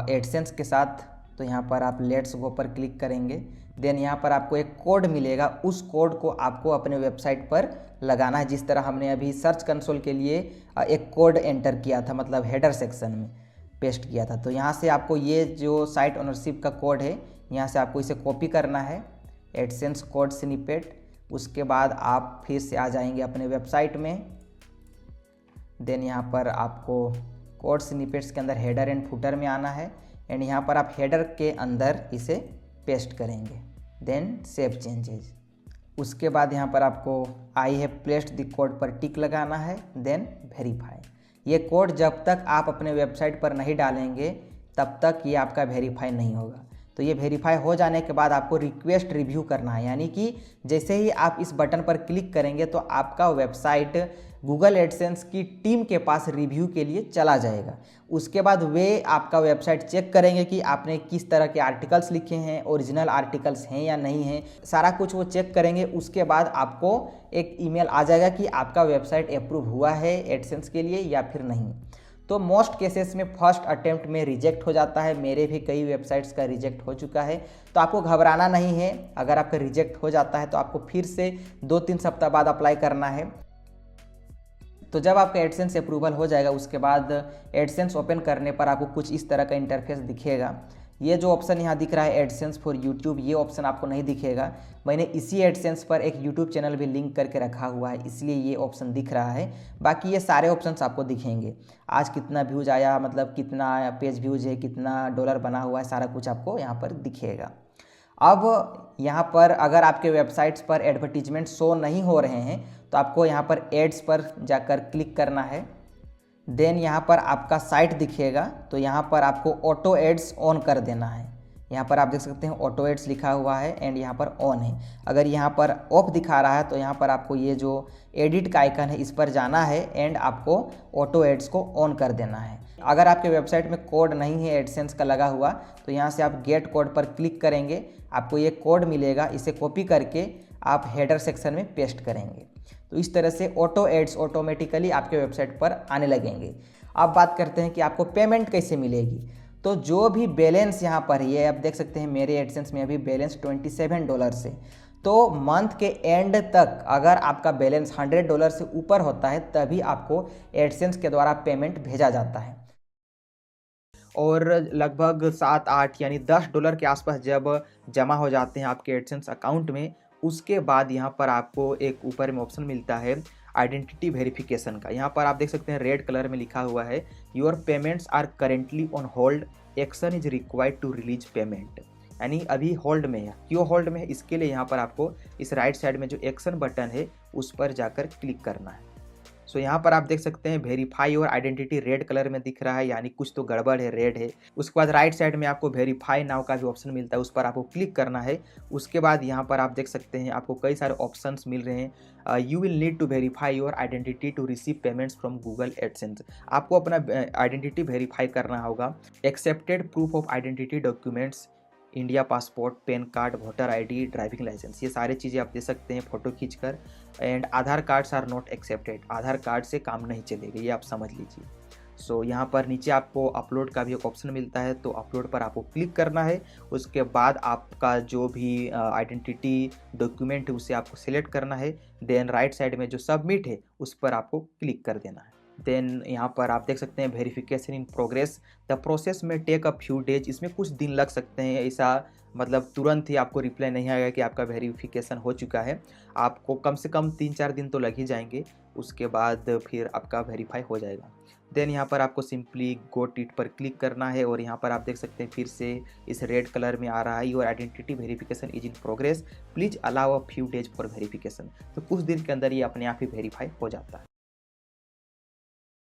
एडसेंस के साथ। तो यहाँ पर आप लेट्स गो पर क्लिक करेंगे। देन यहाँ पर आपको एक कोड मिलेगा, उस कोड को आपको अपने वेबसाइट पर लगाना है। जिस तरह हमने अभी सर्च कंसोल के लिए एक कोड एंटर किया था, मतलब हेडर सेक्शन में पेस्ट किया था। तो यहाँ से आपको ये जो साइट ओनरशिप का कोड है, यहाँ से आपको इसे कॉपी करना है, एडसेंस कोड स्निपेट। उसके बाद आप फिर से आ जाएंगे अपने वेबसाइट में। देन यहाँ पर आपको कोड स्निपेट्स के अंदर हेडर एंड फुटर में आना है एंड यहाँ पर आप हेडर के अंदर इसे पेस्ट करेंगे। Then save changes. उसके बाद यहाँ पर आपको I have placed the code पर टिक लगाना है। Then verify. ये कोड जब तक आप अपने वेबसाइट पर नहीं डालेंगे तब तक ये आपका वेरीफाई नहीं होगा। तो ये वेरीफाई हो जाने के बाद आपको रिक्वेस्ट रिव्यू करना है, यानी कि जैसे ही आप इस बटन पर क्लिक करेंगे तो आपका वेबसाइट गूगल एडसेंस की टीम के पास रिव्यू के लिए चला जाएगा। उसके बाद वे आपका वेबसाइट चेक करेंगे कि आपने किस तरह के आर्टिकल्स लिखे हैं, ओरिजिनल आर्टिकल्स हैं या नहीं हैं, सारा कुछ वो चेक करेंगे। उसके बाद आपको एक ईमेल आ जाएगा कि आपका वेबसाइट अप्रूव हुआ है एडसेंस के लिए या फिर नहीं। तो मोस्ट केसेस में फर्स्ट अटेम्प्ट में रिजेक्ट हो जाता है। मेरे भी कई वेबसाइट्स का रिजेक्ट हो चुका है। तो आपको घबराना नहीं है। अगर आपका रिजेक्ट हो जाता है तो आपको फिर से 2-3 सप्ताह बाद अप्लाई करना है। तो जब आपका एडसेंस अप्रूवल हो जाएगा उसके बाद एडसेंस ओपन करने पर आपको कुछ इस तरह का इंटरफेस दिखेगा। ये जो ऑप्शन यहाँ दिख रहा है एडसेंस फॉर यूट्यूब, ये ऑप्शन आपको नहीं दिखेगा। मैंने इसी एडसेंस पर एक यूट्यूब चैनल भी लिंक करके रखा हुआ है, इसलिए ये ऑप्शन दिख रहा है। बाकी ये सारे ऑप्शंस आपको दिखेंगे। आज कितना व्यूज आया, मतलब कितना पेज व्यूज है, कितना डॉलर बना हुआ है, सारा कुछ आपको यहाँ पर दिखेगा। अब यहाँ पर अगर आपके वेबसाइट्स पर एडवर्टीजमेंट शो नहीं हो रहे हैं तो आपको यहाँ पर एड्स पर जाकर क्लिक करना है। देन यहाँ पर आपका साइट दिखेगा, तो यहाँ पर आपको ऑटो एड्स ऑन कर देना है। यहाँ पर आप देख सकते हैं ऑटो एड्स लिखा हुआ है एंड यहाँ पर ऑन है। अगर यहाँ पर ऑफ दिखा रहा है तो यहाँ पर आपको ये जो एडिट का आइकन है इस पर जाना है एंड आपको ऑटो एड्स को ऑन कर देना है। अगर आपके वेबसाइट में कोड नहीं है एडसेंस का लगा हुआ तो यहाँ से आप गेट कोड पर क्लिक करेंगे, आपको ये कोड मिलेगा, इसे कॉपी करके आप हेडर सेक्शन में पेस्ट करेंगे। तो इस तरह से ऑटो एड्स ऑटोमेटिकली आपके वेबसाइट पर आने लगेंगे। अब बात करते हैं कि आपको पेमेंट कैसे मिलेगी। तो जो भी बैलेंस यहाँ पर ये आप देख सकते हैं, मेरे एडसेंस में अभी बैलेंस $27 है। तो मंथ के एंड तक अगर आपका बैलेंस $100 से ऊपर होता है तभी आपको एडसेंस के द्वारा पेमेंट भेजा जाता है। और लगभग 7-8 यानी $10 के आसपास जब जमा हो जाते हैं आपके एडसेंस अकाउंट में, उसके बाद यहाँ पर आपको एक ऊपर में ऑप्शन मिलता है आइडेंटिटी वेरिफिकेशन का। यहाँ पर आप देख सकते हैं रेड कलर में लिखा हुआ है your payments are currently on hold, action is required to release payment. यानी अभी होल्ड में है। क्यों होल्ड में है, इसके लिए यहाँ पर आपको इस राइट साइड में जो एक्शन बटन है उस पर जाकर क्लिक करना है। सो यहाँ पर आप देख सकते हैं वेरीफाई और आइडेंटिटी रेड कलर में दिख रहा है, यानी कुछ तो गड़बड़ है, रेड है। उसके बाद राइट साइड में आपको वेरीफाई नाउ का भी ऑप्शन मिलता है, उस पर आपको क्लिक करना है। उसके बाद यहाँ पर आप देख सकते हैं आपको कई सारे ऑप्शंस मिल रहे हैं। You will need to verify your identity to receive payments from Google AdSense. आपको अपना आइडेंटिटी वेरीफाई करना होगा। Accepted proof of identity documents, India passport, PAN card, voter ID, driving license, ये सारी चीज़ें आप दे सकते हैं फ़ोटो खींचकर। And Aadhaar cards are not accepted, Aadhaar card से काम नहीं चलेगा, ये आप समझ लीजिए। सो यहाँ पर नीचे आपको अपलोड का भी एक ऑप्शन मिलता है, तो अपलोड पर आपको क्लिक करना है। उसके बाद आपका जो भी आइडेंटिटी डॉक्यूमेंट है उसे आपको सिलेक्ट करना है। देन राइट साइड में जो सबमिट है उस पर आपको क्लिक कर देना है। देन यहाँ पर आप देख सकते हैं verification in progress, the process में टेक अ फ्यू डेज। इसमें कुछ दिन लग सकते हैं, ऐसा मतलब तुरंत ही आपको रिप्लाई नहीं आएगा कि आपका वेरिफिकेशन हो चुका है। आपको कम से कम 3-4 दिन तो लग ही जाएंगे, उसके बाद फिर आपका वेरीफाई हो जाएगा। देन यहाँ पर आपको सिंपली गोट इट पर क्लिक करना है और यहाँ पर आप देख सकते हैं फिर से इस रेड कलर में आ रहा है your identity verification is in progress, please allow a few days for verification. तो कुछ दिन के अंदर ये अपने आप ही वेरीफाई हो जाता है।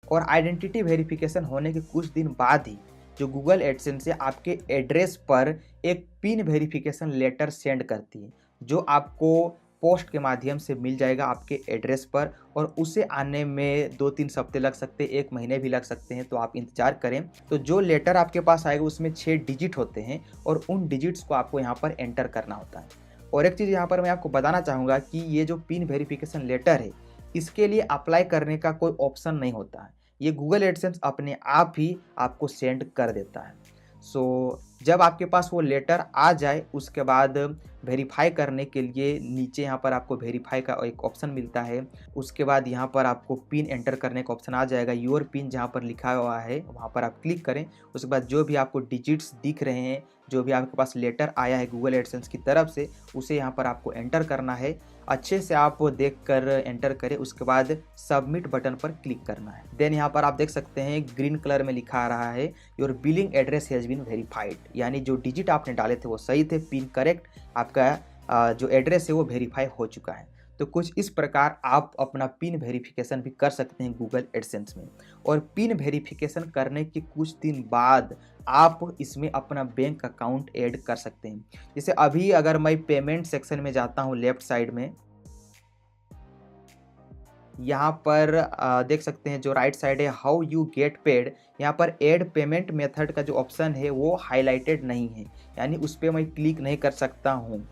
और आइडेंटिटी वेरिफिकेशन होने के कुछ दिन बाद ही जो गूगल एडसेंस से आपके एड्रेस पर एक पिन वेरिफिकेशन लेटर सेंड करती है, जो आपको पोस्ट के माध्यम से मिल जाएगा आपके एड्रेस पर। और उसे आने में 2-3 हफ्ते लग सकते हैं, 1 महीने भी लग सकते हैं, तो आप इंतजार करें। तो जो लेटर आपके पास आएगा उसमें 6 डिजिट होते हैं और उन डिजिट्स को आपको यहाँ पर एंटर करना होता है। और एक चीज़ यहाँ पर मैं आपको बताना चाहूँगा कि ये जो पिन वेरिफिकेशन लेटर है, इसके लिए अप्लाई करने का कोई ऑप्शन नहीं होता है, ये गूगल एडसेंस अपने आप ही आपको सेंड कर देता है। सो जब आपके पास वो लेटर आ जाए उसके बाद वेरीफाई करने के लिए नीचे यहाँ पर आपको वेरीफाई का एक ऑप्शन मिलता है। उसके बाद यहाँ पर आपको पिन एंटर करने का ऑप्शन आ जाएगा, योर पिन जहाँ पर लिखा हुआ है वहाँ पर आप क्लिक करें। उसके बाद जो भी आपको डिजिट्स दिख रहे हैं, जो भी आपके पास लेटर आया है गूगल एडसेंस की तरफ से, उसे यहाँ पर आपको एंटर करना है। अच्छे से आप देख कर एंटर करें, उसके बाद सबमिट बटन पर क्लिक करना है। देन यहाँ पर आप देख सकते हैं ग्रीन कलर में लिखा आ रहा है your billing address has been verified, यानी जो डिजिट आपने डाले थे वो सही थे, पिन करेक्ट, आपका जो एड्रेस है वो वेरीफाई हो चुका है। तो कुछ इस प्रकार आप अपना पिन वेरिफिकेशन भी कर सकते हैं गूगल एडसेंस में। और पिन वेरिफिकेशन करने के कुछ दिन बाद आप इसमें अपना बैंक अकाउंट ऐड कर सकते हैं। जैसे अभी अगर मैं पेमेंट सेक्शन में जाता हूँ, लेफ्ट साइड में यहाँ पर देख सकते हैं जो राइट साइड है हाउ यू गेट पेड, यहाँ पर ऐड पेमेंट मेथड का जो ऑप्शन है वो हाईलाइटेड नहीं है, यानी उस पर मैं क्लिक नहीं कर सकता हूँ।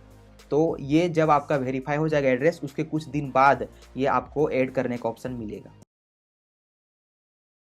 तो ये जब आपका वेरीफाई हो जाएगा एड्रेस, उसके कुछ दिन बाद ये आपको ऐड करने का ऑप्शन मिलेगा।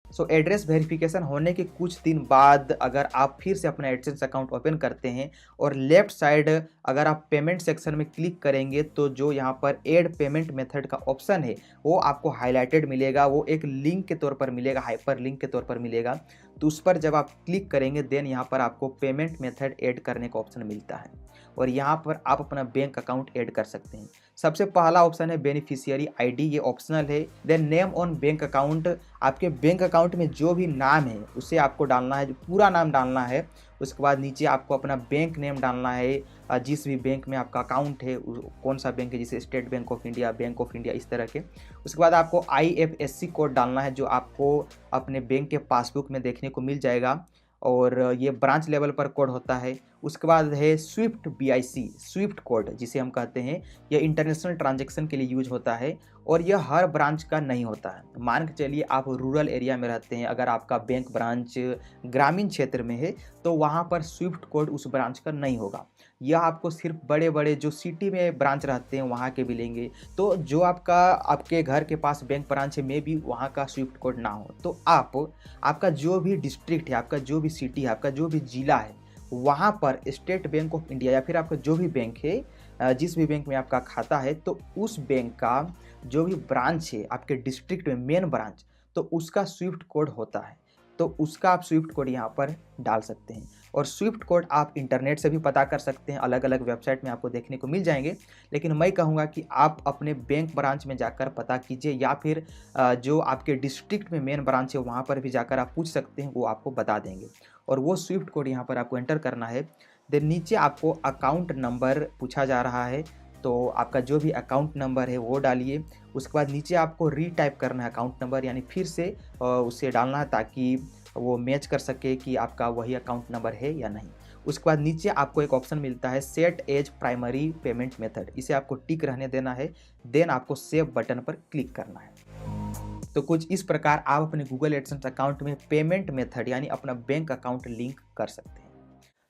सो एड्रेस वेरिफिकेशन होने के कुछ दिन बाद अगर आप फिर से अपना एडसेंस अकाउंट ओपन करते हैं और लेफ्ट साइड अगर आप पेमेंट सेक्शन में क्लिक करेंगे तो जो यहाँ पर ऐड पेमेंट मेथड का ऑप्शन है वो आपको हाईलाइटेड मिलेगा, वो एक लिंक के तौर पर मिलेगा, हाइपर लिंक के तौर पर मिलेगा। तो उस पर जब आप क्लिक करेंगे देन यहाँ पर आपको पेमेंट मेथड ऐड करने का ऑप्शन मिलता है और यहाँ पर आप अपना बैंक अकाउंट ऐड कर सकते हैं। सबसे पहला ऑप्शन है बेनिफिशियरी आईडी, ये ऑप्शनल है। Then name on bank account, आपके बैंक अकाउंट में जो भी नाम है उसे आपको डालना है, जो पूरा नाम डालना है। उसके बाद नीचे आपको अपना बैंक नेम डालना है, जिस भी बैंक में आपका अकाउंट है कौन सा बैंक है, जैसे state bank of India, bank of India, इस तरह के। उसके बाद आपको IFSC कोड डालना है जो आपको अपने बैंक के पासबुक में देखने को मिल जाएगा और ये ब्रांच लेवल पर कोड होता है। उसके बाद है स्विफ्ट BIC, स्विफ्ट कोड जिसे हम कहते हैं। यह इंटरनेशनल ट्रांजैक्शन के लिए यूज होता है और यह हर ब्रांच का नहीं होता है। मान के चलिए आप रूरल एरिया में रहते हैं, अगर आपका बैंक ब्रांच ग्रामीण क्षेत्र में है तो वहाँ पर स्विफ्ट कोड उस ब्रांच का नहीं होगा। यह आपको सिर्फ बड़े बड़े जो सिटी में ब्रांच रहते हैं वहाँ के मिलेंगे। तो जो आपके घर के पास बैंक ब्रांच है, में भी वहाँ का स्विफ्ट कोड ना हो, तो आपका जो भी डिस्ट्रिक्ट है, आपका जो भी सिटी है, आपका जो भी ज़िला है, वहाँ पर स्टेट बैंक ऑफ इंडिया या फिर आपका जो भी बैंक है, जिस भी बैंक में आपका खाता है, तो उस बैंक का जो भी ब्रांच है आपके डिस्ट्रिक्ट में, मेन ब्रांच, तो उसका स्विफ्ट कोड होता है। तो उसका आप स्विफ्ट कोड यहाँ पर डाल सकते हैं। और स्विफ्ट कोड आप इंटरनेट से भी पता कर सकते हैं, अलग अलग वेबसाइट में आपको देखने को मिल जाएंगे। लेकिन मैं कहूँगा कि आप अपने बैंक ब्रांच में जाकर पता कीजिए, या फिर जो आपके डिस्ट्रिक्ट में मेन ब्रांच है वहाँ पर भी जाकर आप पूछ सकते हैं, वो आपको बता देंगे। और वो स्विफ्ट कोड यहाँ पर आपको एंटर करना है। देन नीचे आपको अकाउंट नंबर पूछा जा रहा है, तो आपका जो भी अकाउंट नंबर है वो डालिए। उसके बाद नीचे आपको रीटाइप करना है अकाउंट नंबर, यानी फिर से उसे डालना है ताकि वो मैच कर सके कि आपका वही अकाउंट नंबर है या नहीं। उसके बाद नीचे आपको एक ऑप्शन मिलता है set as primary payment method, इसे आपको टिक रहने देना है। देन आपको सेव बटन पर क्लिक करना है। तो कुछ इस प्रकार आप अपने गूगल एडसेंस अकाउंट में पेमेंट मेथड यानी अपना बैंक अकाउंट लिंक कर सकते हैं।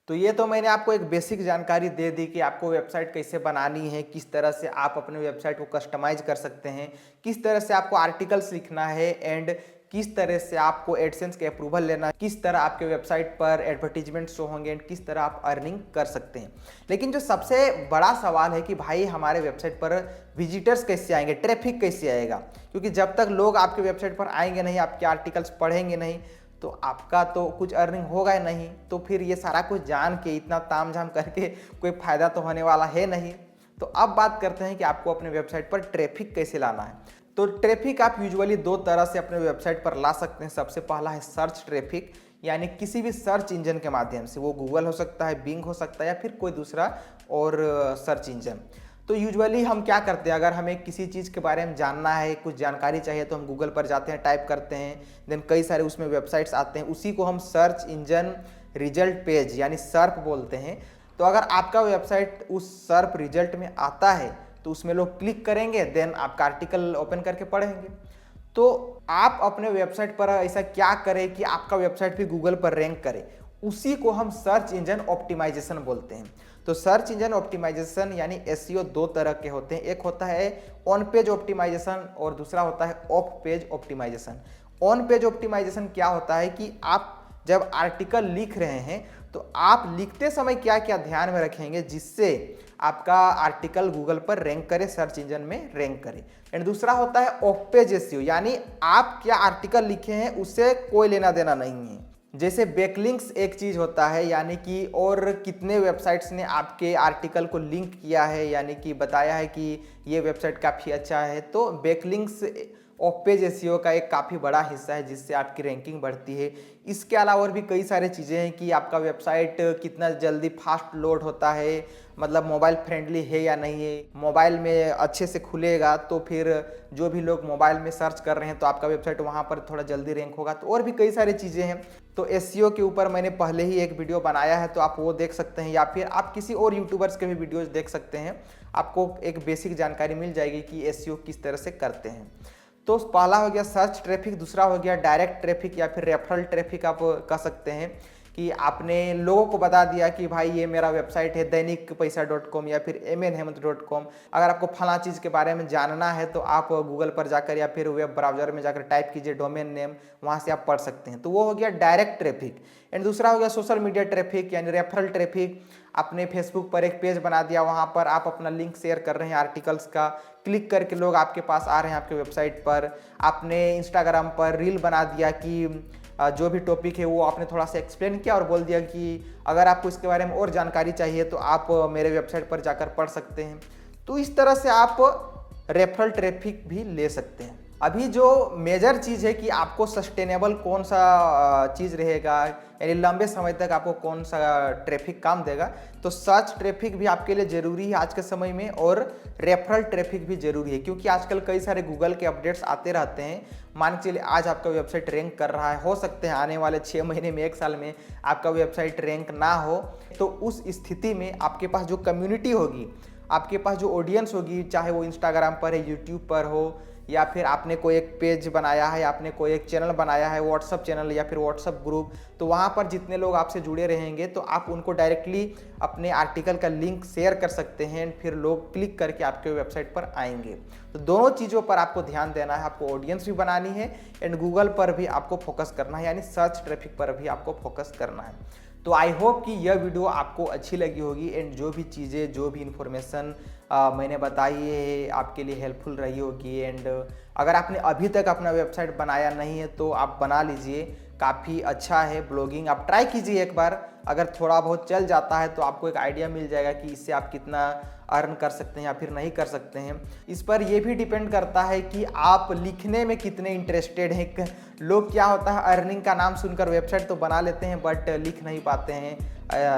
तो ये तो मैंने आपको एक बेसिक जानकारी दे दी कि आपको वेबसाइट कैसे बनानी है, किस तरह से आप अपने वेबसाइट को कस्टमाइज कर सकते हैं, किस तरह से आपको आर्टिकल्स लिखना है, एंड किस तरह से आपको एडसेंस के अप्रूवल लेना है, किस तरह आपके वेबसाइट पर एडवर्टीजमेंट शो होंगे, एंड किस तरह आप अर्निंग कर सकते हैं। लेकिन जो सबसे बड़ा सवाल है कि भाई हमारे वेबसाइट पर विजिटर्स कैसे आएंगे, ट्रैफिक कैसे आएगा, क्योंकि जब तक लोग आपके वेबसाइट पर आएंगे नहीं, आपके आर्टिकल्स पढ़ेंगे नहीं, तो आपका तो कुछ अर्निंग होगा ही नहीं। तो फिर ये सारा कुछ जान के, इतना तामझाम करके कोई फ़ायदा तो होने वाला है नहीं। तो अब बात करते हैं कि आपको अपने वेबसाइट पर ट्रैफिक कैसे लाना है। तो ट्रैफिक आप यूजुअली दो तरह से अपने वेबसाइट पर ला सकते हैं। सबसे पहला है सर्च ट्रैफिक, यानी किसी भी सर्च इंजन के माध्यम से, वो गूगल हो सकता है, बिंग हो सकता है, या फिर कोई दूसरा और सर्च इंजन। तो यूजुअली हम क्या करते हैं, अगर हमें किसी चीज़ के बारे में जानना है, कुछ जानकारी चाहिए, तो हम गूगल पर जाते हैं, टाइप करते हैं, देन कई सारे उसमें वेबसाइट्स आते हैं, उसी को हम सर्च इंजन रिजल्ट पेज यानी सर्प बोलते हैं। तो अगर आपका वेबसाइट उस सर्प रिजल्ट में आता है तो उसमें लोग क्लिक करेंगे, देन आपका आर्टिकल ओपन करके पढ़ेंगे। तो आप अपने वेबसाइट पर ऐसा क्या करें कि आपका वेबसाइट भी गूगल पर रैंक करे, उसी को हम सर्च इंजन ऑप्टिमाइजेशन बोलते हैं। तो सर्च इंजन ऑप्टिमाइजेशन यानी एसईओ दो तरह के होते हैं, एक होता है ऑन पेज ऑप्टिमाइजेशन और दूसरा होता है off page optimization. On page optimization क्या होता है कि आप जब आर्टिकल लिख रहे हैं तो आप लिखते समय क्या क्या ध्यान में रखेंगे जिससे आपका आर्टिकल गूगल पर रैंक करे, सर्च इंजन में रैंक करे। एंड दूसरा होता है ऑफ पेज एसईओ, यानी आप क्या आर्टिकल लिखे हैं उससे कोई लेना देना नहीं है। जैसे बैकलिंक्स एक चीज़ होता है, यानी कि और कितने वेबसाइट्स ने आपके आर्टिकल को लिंक किया है, यानी कि बताया है कि ये वेबसाइट काफ़ी अच्छा है। तो बैकलिंक्स ऑफ पेज एसईओ का एक काफ़ी बड़ा हिस्सा है जिससे आपकी रैंकिंग बढ़ती है। इसके अलावा और भी कई सारे चीज़ें हैं कि आपका वेबसाइट कितना जल्दी फास्ट लोड होता है, मतलब मोबाइल फ्रेंडली है या नहीं है, मोबाइल में अच्छे से खुलेगा तो फिर जो भी लोग मोबाइल में सर्च कर रहे हैं तो आपका वेबसाइट वहाँ पर थोड़ा जल्दी रैंक होगा। तो और भी कई सारी चीज़ें हैं। तो एसईओ के ऊपर मैंने पहले ही एक वीडियो बनाया है, तो आप वो देख सकते हैं, या फिर आप किसी और यूट्यूबर्स के भी वीडियोज़ देख सकते हैं। आपको एक बेसिक जानकारी मिल जाएगी कि एसईओ किस तरह से करते हैं। तो पहला हो गया सर्च ट्रैफिक, दूसरा हो गया डायरेक्ट ट्रैफिक या फिर रेफरल ट्रैफिक आप कह सकते हैं, कि आपने लोगों को बता दिया कि भाई ये मेरा वेबसाइट है दैनिकपैसा.com या फिर mnhemant.com। अगर आपको फला चीज़ के बारे में जानना है तो आप गूगल पर जाकर या फिर वेब ब्राउज़र में जाकर टाइप कीजिए डोमेन नेम, वहाँ से आप पढ़ सकते हैं। तो वो हो गया डायरेक्ट ट्रैफिक। एंड दूसरा हो गया सोशल मीडिया ट्रैफिक यानी रेफरल ट्रैफिक। आपने फेसबुक पर एक पेज बना दिया, वहाँ पर आप अपना लिंक शेयर कर रहे हैं आर्टिकल्स का, क्लिक करके लोग आपके पास आ रहे हैं आपके वेबसाइट पर। आपने इंस्टाग्राम पर रील बना दिया कि जो भी टॉपिक है वो आपने थोड़ा सा एक्सप्लेन किया और बोल दिया कि अगर आपको इसके बारे में और जानकारी चाहिए तो आप मेरे वेबसाइट पर जाकर पढ़ सकते हैं। तो इस तरह से आप रेफरल ट्रैफिक भी ले सकते हैं। अभी जो मेजर चीज़ है कि आपको सस्टेनेबल कौन सा चीज़ रहेगा, यानी लंबे समय तक आपको कौन सा ट्रैफिक काम देगा, तो सर्च ट्रैफिक भी आपके लिए ज़रूरी है आज के समय में, और रेफरल ट्रैफिक भी ज़रूरी है, क्योंकि आजकल कई सारे गूगल के अपडेट्स आते रहते हैं। मान के चलिए आज आपका वेबसाइट रैंक कर रहा है, हो सकते हैं आने वाले 6 महीने में, 1 साल में आपका वेबसाइट रैंक ना हो, तो उस स्थिति में आपके पास जो कम्युनिटी होगी, आपके पास जो ऑडियंस होगी, चाहे वो इंस्टाग्राम पर है, यूट्यूब पर हो, या फिर आपने कोई एक पेज बनाया है, आपने कोई एक चैनल बनाया है, व्हाट्सअप चैनल या फिर व्हाट्सअप ग्रुप, तो वहाँ पर जितने लोग आपसे जुड़े रहेंगे तो आप उनको डायरेक्टली अपने आर्टिकल का लिंक शेयर कर सकते हैं, फिर लोग क्लिक करके आपके वेबसाइट पर आएंगे। तो दोनों चीज़ों पर आपको ध्यान देना है, आपको ऑडियंस भी बनानी है एंड गूगल पर भी आपको फोकस करना है, यानी सर्च ट्रैफिक पर भी आपको फोकस करना है। तो आई होप कि यह वीडियो आपको अच्छी लगी होगी एंड जो भी चीज़ें, जो भी इन्फॉर्मेशन मैंने बताई है आपके लिए हेल्पफुल रही होगी। एंड अगर आपने अभी तक अपना वेबसाइट बनाया नहीं है तो आप बना लीजिए, काफ़ी अच्छा है ब्लॉगिंग, आप ट्राई कीजिए एक बार। अगर थोड़ा बहुत चल जाता है तो आपको एक आइडिया मिल जाएगा कि इससे आप कितना अर्न कर सकते हैं या फिर नहीं कर सकते हैं। इस पर यह भी डिपेंड करता है कि आप लिखने में कितने इंटरेस्टेड हैं। लोग क्या होता है, अर्निंग का नाम सुनकर वेबसाइट तो बना लेते हैं बट लिख नहीं पाते हैं,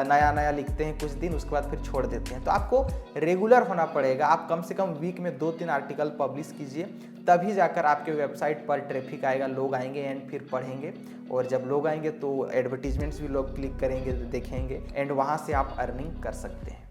नया नया लिखते हैं कुछ दिन, उसके बाद फिर छोड़ देते हैं। तो आपको रेगुलर होना पड़ेगा, आप कम से कम वीक में 2-3 आर्टिकल पब्लिश कीजिए, तभी जाकर आपके वेबसाइट पर ट्रैफिक आएगा, लोग आएंगे एंड फिर पढ़ेंगे, और जब लोग आएंगे तो एडवर्टीजमेंट्स भी लोग क्लिक करेंगे, देखेंगे एंड वहाँ से आप अर्निंग कर सकते हैं।